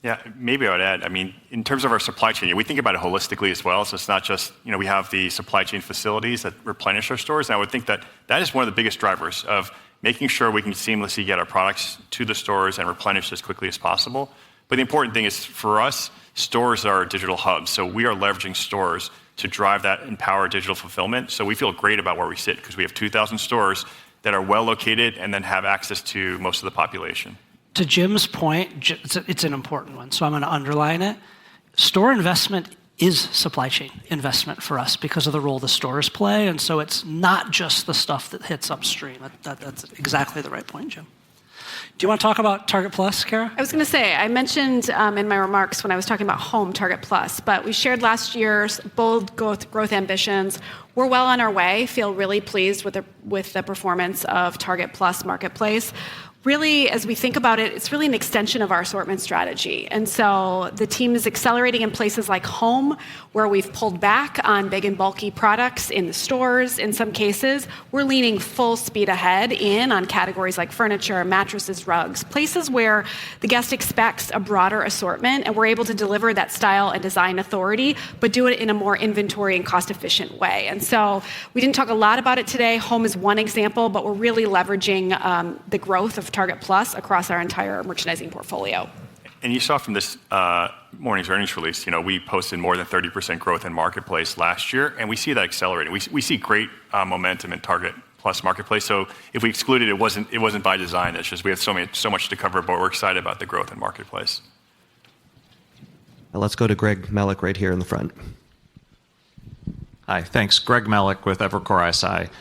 Yeah, maybe I would add, in terms of our supply chain, we think about it holistically as well. So it's not just, we have the supply chain facilities that replenish our stores. And I would think that that is one of the biggest drivers of making sure we can seamlessly get our products to the stores and replenish as quickly as possible. But the important thing is for us, stores are digital hubs. So we are leveraging stores to drive that empower digital fulfillment. So we feel great about where we sit because we have 2,000 stores that are well located and then have access to most of the population. To Jim's point, it's an important one, so I'm going to underline it. Store investment is supply chain investment for us because of the role the stores play, and so it's not just the stuff that hits upstream. That's exactly the right point, Jim. Do you want to talk about Target Plus, Kara? I was going to say, I mentioned in my remarks when I was talking about home Target Plus, but we shared last year's bold growth ambitions. We're well on our way, feel really pleased with the performance of Target Plus Marketplace. really, as we think about it, it's really an extension of our assortment strategy. And so the team is accelerating in places like home, where we've pulled back on big and bulky products in the stores. In some cases, we're leaning full speed ahead on categories like furniture, mattresses, rugs, places where the guest expects a broader assortment, and we're able to deliver that style and design authority, but do it in a more inventory and cost-efficient way. And so we didn't talk a lot about it today. Home is one example, but we're really leveraging the growth of Target Plus across our entire merchandising portfolio. And you saw from this morning's earnings release, we posted more than 30% growth in Marketplace last year, and we see that accelerating. We see great momentum in Target Plus Marketplace. So if we excluded it, it wasn't by design. It's just we have so much to cover, but we're excited about the growth in Marketplace. Now let's go to Greg Mellick right here in the front. Hi, thanks. Greg Mellick with Evercore ISI.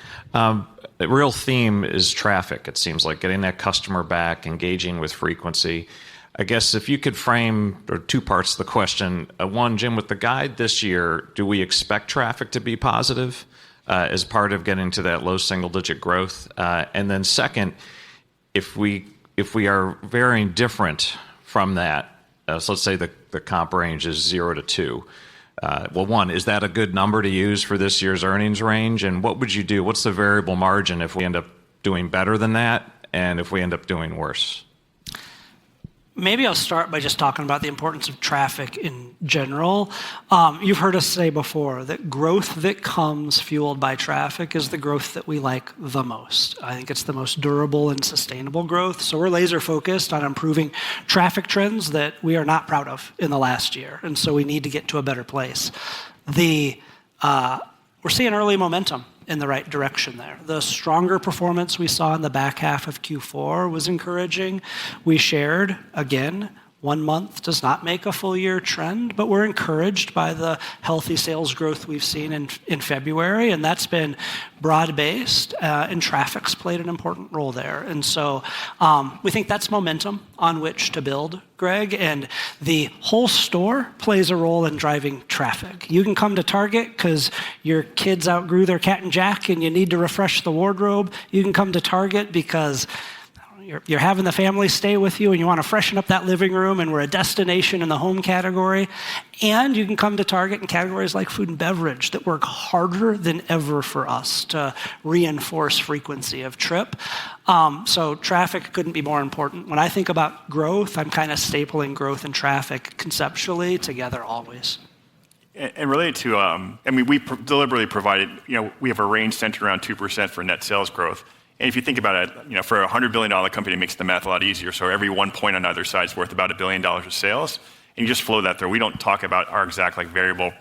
The real theme is traffic, it seems like, getting that customer back, engaging with frequency. I guess if you could frame, or two parts to the question. One, Jim, with the guide this year, do we expect traffic to be positive as part of getting to that low single-digit growth? And then second, if we are varying different from that, so let's say the comp range is 0 to 2. Well, one, is that a good number to use for this year's earnings range? And what would you do? What's the variable margin if we end up doing better than that and if we end up doing worse? Maybe I'll start by just talking about the importance of traffic in general. You've heard us say before that growth that comes fueled by traffic is the growth that we like the most. I think it's the most durable and sustainable growth. So we're laser focused on improving traffic trends that we are not proud of in the last year. And so we need to get to a better place. We're seeing early momentum in the right direction there. The stronger performance we saw in the back half of Q4 was encouraging. We shared, again, 1 month does not make a full year trend, but we're encouraged by the healthy sales growth we've seen in February, and that's been broad-based, and traffic's played an important role there. And so we think that's momentum on which to build, Greg, and the whole store plays a role in driving traffic. You can come to Target because your kids outgrew their Cat and Jack and you need to refresh the wardrobe. You can come to Target because you're having the family stay with you and you want to freshen up that living room, and we're a destination in the home category. And you can come to Target in categories like food and beverage that work harder than ever for us to reinforce frequency of trip. So traffic couldn't be more important. When I think about growth, I'm kind of stapling growth and traffic conceptually together always. And related to, we deliberately provided, we have a range centered around 2% for net sales growth. And if you think about it, for a $100 billion company, it makes the math a lot easier. So every 1 point on either side is worth about $1 billion of sales. And you just flow that through. We don't talk about our exact variable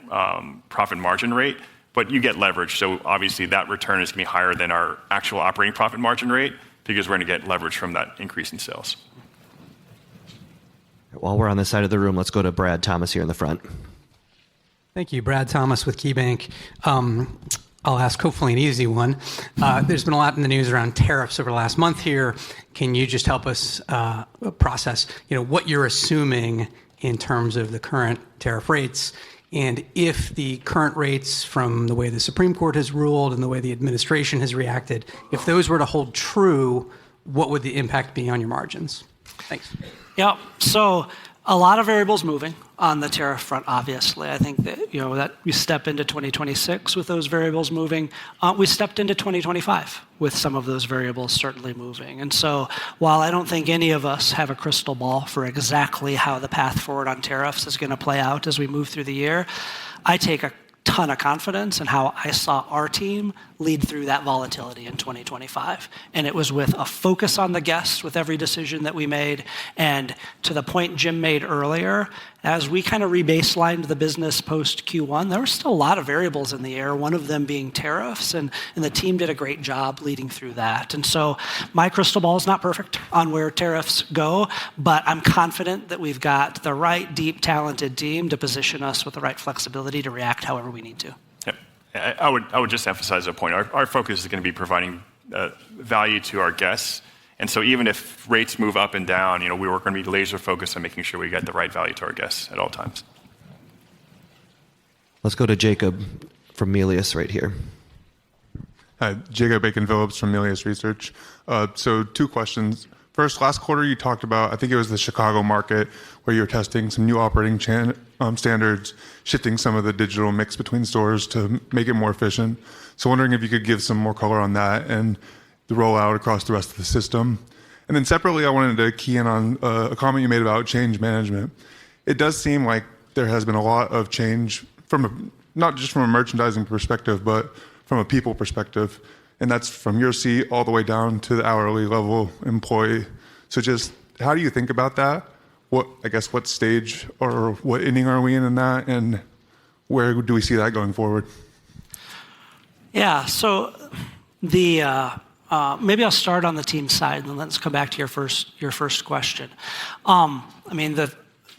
profit margin rate, but you get leverage. So obviously that return is going to be higher than our actual operating profit margin rate because we're going to get leverage from that increase in sales. While we're on this side of the room, let's go to Brad Thomas here in the front. Thank you. Brad Thomas with KeyBank. I'll ask hopefully an easy one. There's been a lot in the news around tariffs over the last month here. Can you just help us process, what you're assuming in terms of the current tariff rates? And if the current rates from the way the Supreme Court has ruled and the way the administration has reacted, if those were to hold true, what would the impact be on your margins? Thanks. Yeah, so a lot of variables moving on the tariff front, obviously. I think that, that we step into 2026 with those variables moving. We stepped into 2025 with some of those variables certainly moving. And so while I don't think any of us have a crystal ball for exactly how the path forward on tariffs is going to play out as we move through the year, I take a ton of confidence in how I saw our team lead through that volatility in 2025. And it was with a focus on the guest with every decision that we made. And to the point Jim made earlier, as we kind of rebaselined the business post Q1, there were still a lot of variables in the air, one of them being tariffs, and the team did a great job leading through that. And so my crystal ball is not perfect on where tariffs go, but I'm confident that we've got the right, deep, talented team to position us with the right flexibility to react however we need to. Yep. I would just emphasize a point. Our focus is going to be providing value to our guests. And so even if rates move up and down, we were going to be laser focused on making sure we get the right value to our guests at all times. Let's go to Jacob from Melius right here. Hi, Jacob Bacon-Phillips from Melius Research. So 2 questions. First, last quarter you talked about, I think it was the Chicago market, where you were testing some new operating standards, shifting some of the digital mix between stores to make it more efficient. So wondering if you could give some more color on that and the rollout across the rest of the system. And then separately, I wanted to key in on a comment you made about change management. It does seem like there has been a lot of change not just from a merchandising perspective, but from a people perspective. And that's from your seat all the way down to the hourly level employee. So just how do you think about that? What stage or what inning are we in that? And where do we see that going forward? Yeah, so maybe I'll start on the team side, and then let's come back to your first question.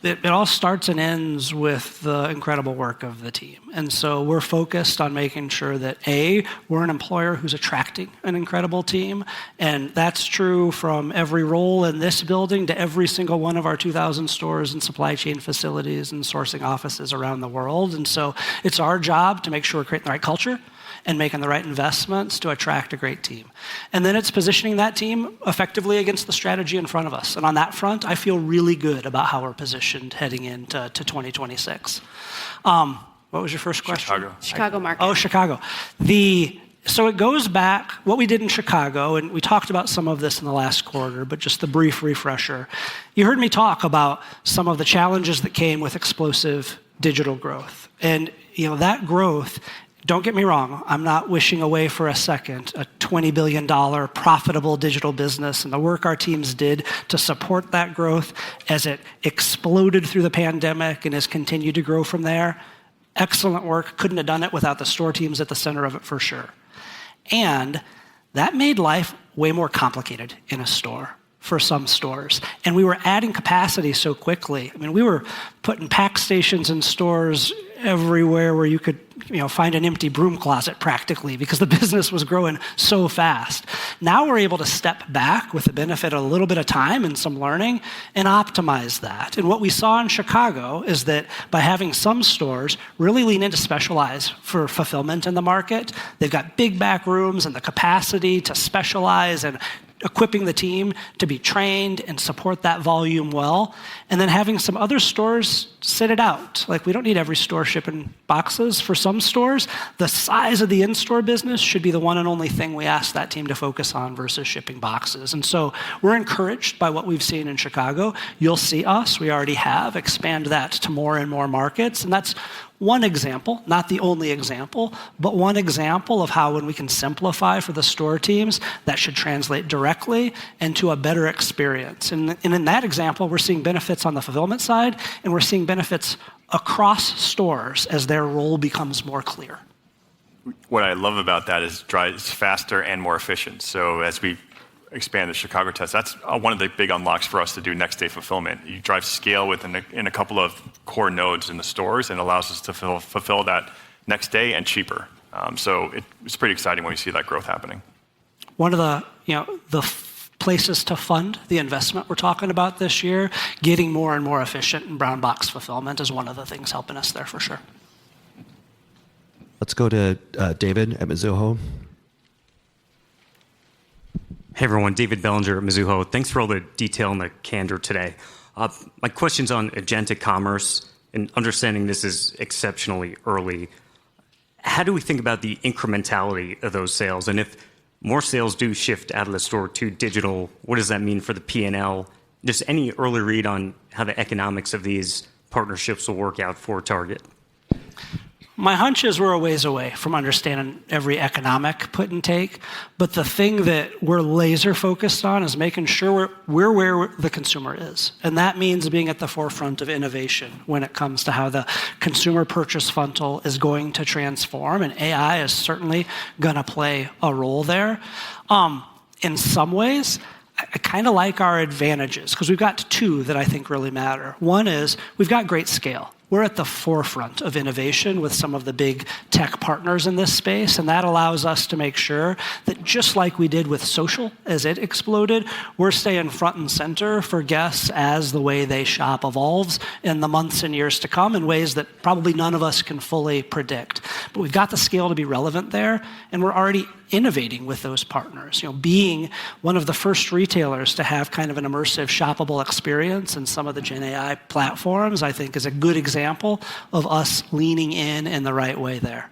It all starts and ends with the incredible work of the team. And so we're focused on making sure that, A, we're an employer who's attracting an incredible team. And that's true from every role in this building to every single one of our 2,000 stores and supply chain facilities and sourcing offices around the world. And so it's our job to make sure we're creating the right culture and making the right investments to attract a great team. And then it's positioning that team effectively against the strategy in front of us. And on that front, I feel really good about how we're positioned heading into 2026. What was your first question? Chicago market. Oh, Chicago. So it goes back, what we did in Chicago, and we talked about some of this in the last quarter, but just the brief refresher. You heard me talk about some of the challenges that came with explosive digital growth. And that growth, don't get me wrong, I'm not wishing away for a second a $20 billion profitable digital business and the work our teams did to support that growth as it exploded through the pandemic and has continued to grow from there. Excellent work. Couldn't have done it without the store teams at the center of it for sure. And that made life way more complicated in a store for some stores. And we were adding capacity so quickly. We were putting pack stations in stores everywhere where you could find an empty broom closet practically because the business was growing so fast. Now we're able to step back with the benefit of a little bit of time and some learning and optimize that. And what we saw in Chicago is that by having some stores really lean into specialize for fulfillment in the market, they've got big back rooms and the capacity to specialize and equipping the team to be trained and support that volume well, and then having some other stores sit it out. Like, we don't need every store shipping boxes. For some stores, the size of the in-store business should be the one and only thing we ask that team to focus on versus shipping boxes. And so we're encouraged by what we've seen in Chicago. You'll see us, we already have, expand that to more and more markets, and that's one example, not the only example, but one example of how when we can simplify for the store teams, that should translate directly into a better experience. And in that example, we're seeing benefits on the fulfillment side, and we're seeing benefits across stores as their role becomes more clear. What I love about that is it's faster and more efficient. So as we expand the Chicago test, that's one of the big unlocks for us to do next day fulfillment. You drive scale in a couple of core nodes in the stores and allows us to fulfill that next day and cheaper. So it's pretty exciting when you see that growth happening. One of the places to fund the investment we're talking about this year, getting more and more efficient in brown box fulfillment is one of the things helping us there for sure. Let's go to David at Mizuho. Hey everyone, David Bellinger at Mizuho. Thanks for all the detail and the candor today. My question's on agentic commerce, and understanding this is exceptionally early. How do we think about the incrementality of those sales? And if more sales do shift out of the store to digital, what does that mean for the P&L? Just any early read on how the economics of these partnerships will work out for Target? My hunch is we're a ways away from understanding every economic put and take, but the thing that we're laser focused on is making sure we're where the consumer is. And that means being at the forefront of innovation when it comes to how the consumer purchase funnel is going to transform, and AI is certainly going to play a role there. In some ways, I kind of like our advantages because we've got two that I think really matter. One is we've got great scale. we're at the forefront of innovation with some of the big tech partners in this space, and that allows us to make sure that just like we did with social as it exploded, we're staying front and center for guests as the way they shop evolves in the months and years to come in ways that probably none of us can fully predict. But we've got the scale to be relevant there, and we're already innovating with those partners. Being one of the first retailers to have kind of an immersive shoppable experience in some of the Gen AI platforms, I think is a good example of us leaning in the right way there.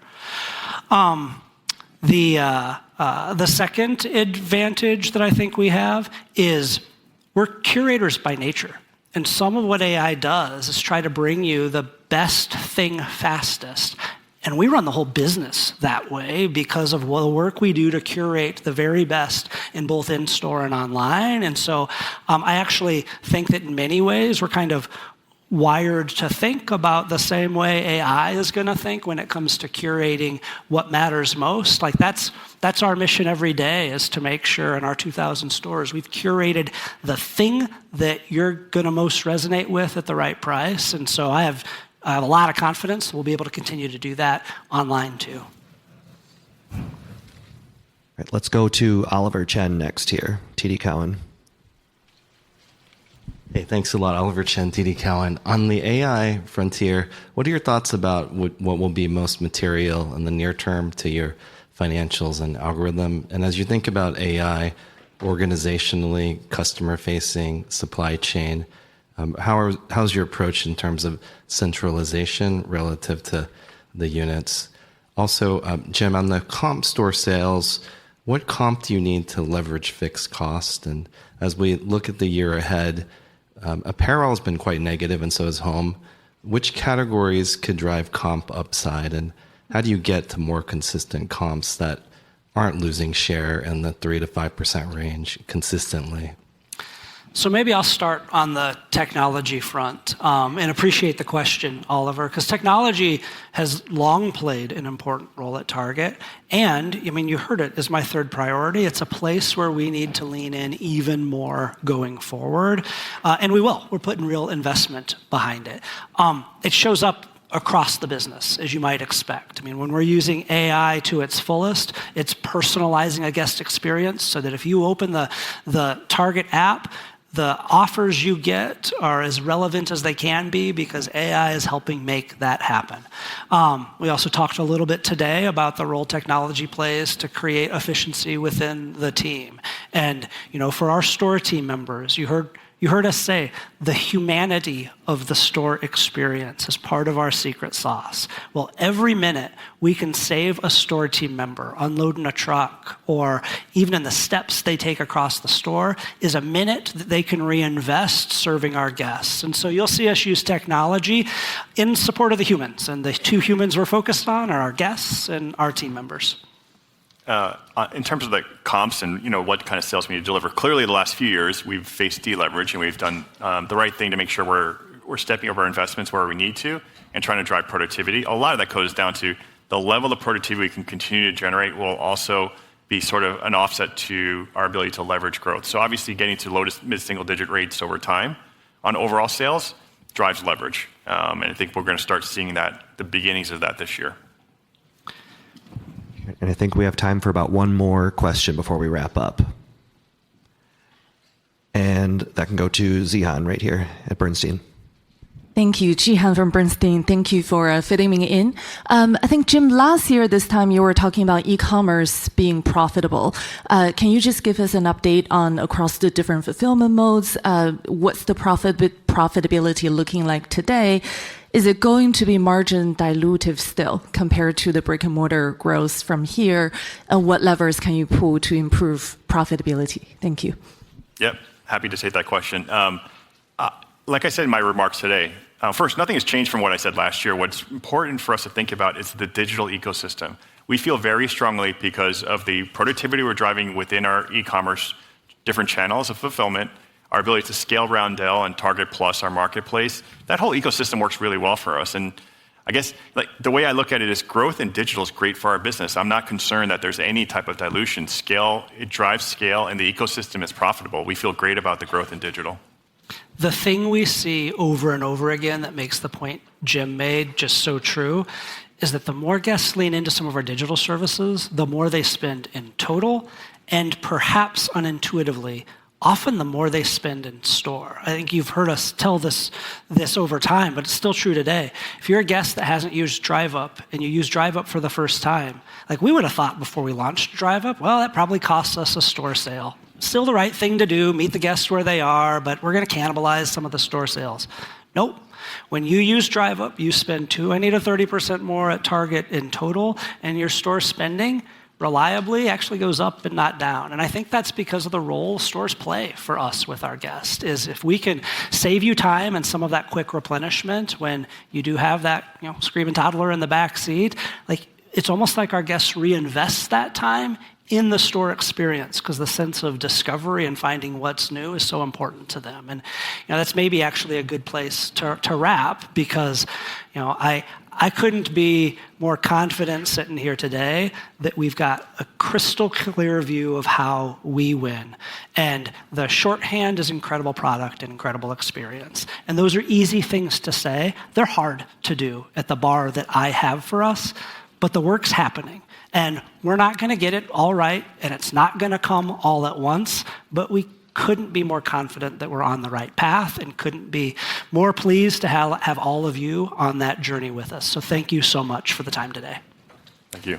The second advantage that I think we have is we're curators by nature. And some of what AI does is try to bring you the best thing fastest. And we run the whole business that way because of the work we do to curate the very best in both in-store and online. And so I actually think that in many ways we're kind of wired to think about the same way AI is going to think when it comes to curating what matters most. Like that's our mission every day, is to make sure in our 2,000 stores we've curated the thing that you're going to most resonate with at the right price. And so I have a lot of confidence we'll be able to continue to do that online too. All right, let's go to Oliver Chen next here, TD Cowen. Hey, thanks a lot, Oliver Chen, TD Cowen. On the AI frontier, what are your thoughts about what will be most material in the near term to your financials and algorithm? And as you think about AI organizationally, customer-facing, supply chain, how's your approach in terms of centralization relative to the units? Also, Jim, on the comp store sales, what comp do you need to leverage fixed cost? And as we look at the year ahead, apparel has been quite negative, and so is home. Which categories could drive comp upside, and how do you get to more consistent comps that aren't losing share in the 3 to 5% range consistently? So maybe I'll start on the technology front and appreciate the question, Oliver, because technology has long played an important role at Target. And, I mean, you heard it, is my third priority. It's a place where we need to lean in even more going forward. And we will. We're putting real investment behind it. It shows up across the business, as you might expect. I mean, when we're using AI to its fullest, it's personalizing a guest experience so that if you open the Target app, the offers you get are as relevant as they can be because AI is helping make that happen. We also talked a little bit today about the role technology plays to create efficiency within the team. And, for our store team members, you heard us say the humanity of the store experience is part of our secret sauce. Well, every minute we can save a store team member unloading a truck or even in the steps they take across the store is a minute that they can reinvest serving our guests. And so you'll see us use technology in support of the humans. And the two humans we're focused on are our guests and our team members. In terms of the comps and what kind of sales we need to deliver, clearly the last few years we've faced deleverage and we've done the right thing to make sure we're stepping over our investments where we need to and trying to drive productivity. A lot of that goes down to the level of productivity we can continue to generate will also be sort of an offset to our ability to leverage growth. So obviously getting to low to mid-single digit rates over time on overall sales drives leverage. And I think we're going to start seeing the beginnings of that this year. And I think we have time for about one more question before we wrap up. And that can go to Zihan right here at Bernstein. Thank you, Jihan from Bernstein. Thank you for fitting me in. I think, Jim, last year, this time you were talking about e-commerce being profitable. Can you just give us an update on across the different fulfillment modes? What's the profitability looking like today? Is it going to be margin dilutive still compared to the brick and mortar growth from here? And what levers can you pull to improve profitability? Thank you. Yep, happy to take that question. Like I said in my remarks today, first, nothing has changed from what I said last year. What's important for us to think about is the digital ecosystem. We feel very strongly because of the productivity we're driving within our e-commerce, different channels of fulfillment, our ability to scale Roundel and Target Plus, our marketplace, that whole ecosystem works really well for us. And I guess the way I look at it is growth in digital is great for our business. I'm not concerned that there's any type of dilution. Scale, it drives scale, and the ecosystem is profitable. We feel great about the growth in digital. the thing we see over and over again that makes the point Jim made just so true is that the more guests lean into some of our digital services, the more they spend in total, and perhaps unintuitively, often the more they spend in store. I think you've heard us tell this over time, but it's still true today. If you're a guest that hasn't used Drive Up and you use Drive Up for the first time, like we would have thought before we launched Drive Up, well, that probably costs us a store sale. Still the right thing to do, meet the guests where they are, but we're going to cannibalize some of the store sales. Nope. When you use Drive Up, you spend 20 to 30% more at Target in total, and your store spending reliably actually goes up and not down. And I think that's because of the role stores play for us with our guests, is if we can save you time and some of that quick replenishment when you do have that screaming toddler in the back seat, like it's almost like our guests reinvest that time in the store experience because the sense of discovery and finding what's new is so important to them. And that's maybe actually a good place to wrap because I couldn't be more confident sitting here today that we've got a crystal clear view of how we win. And the shorthand is incredible product and incredible experience. And those are easy things to say. They're hard to do at the bar that I have for us, but the work's happening. And we're not going to get it all right, and it's not going to come all at once, but we couldn't be more confident that we're on the right path and couldn't be more pleased to have all of you on that journey with us. So thank you so much for the time today. Thank you.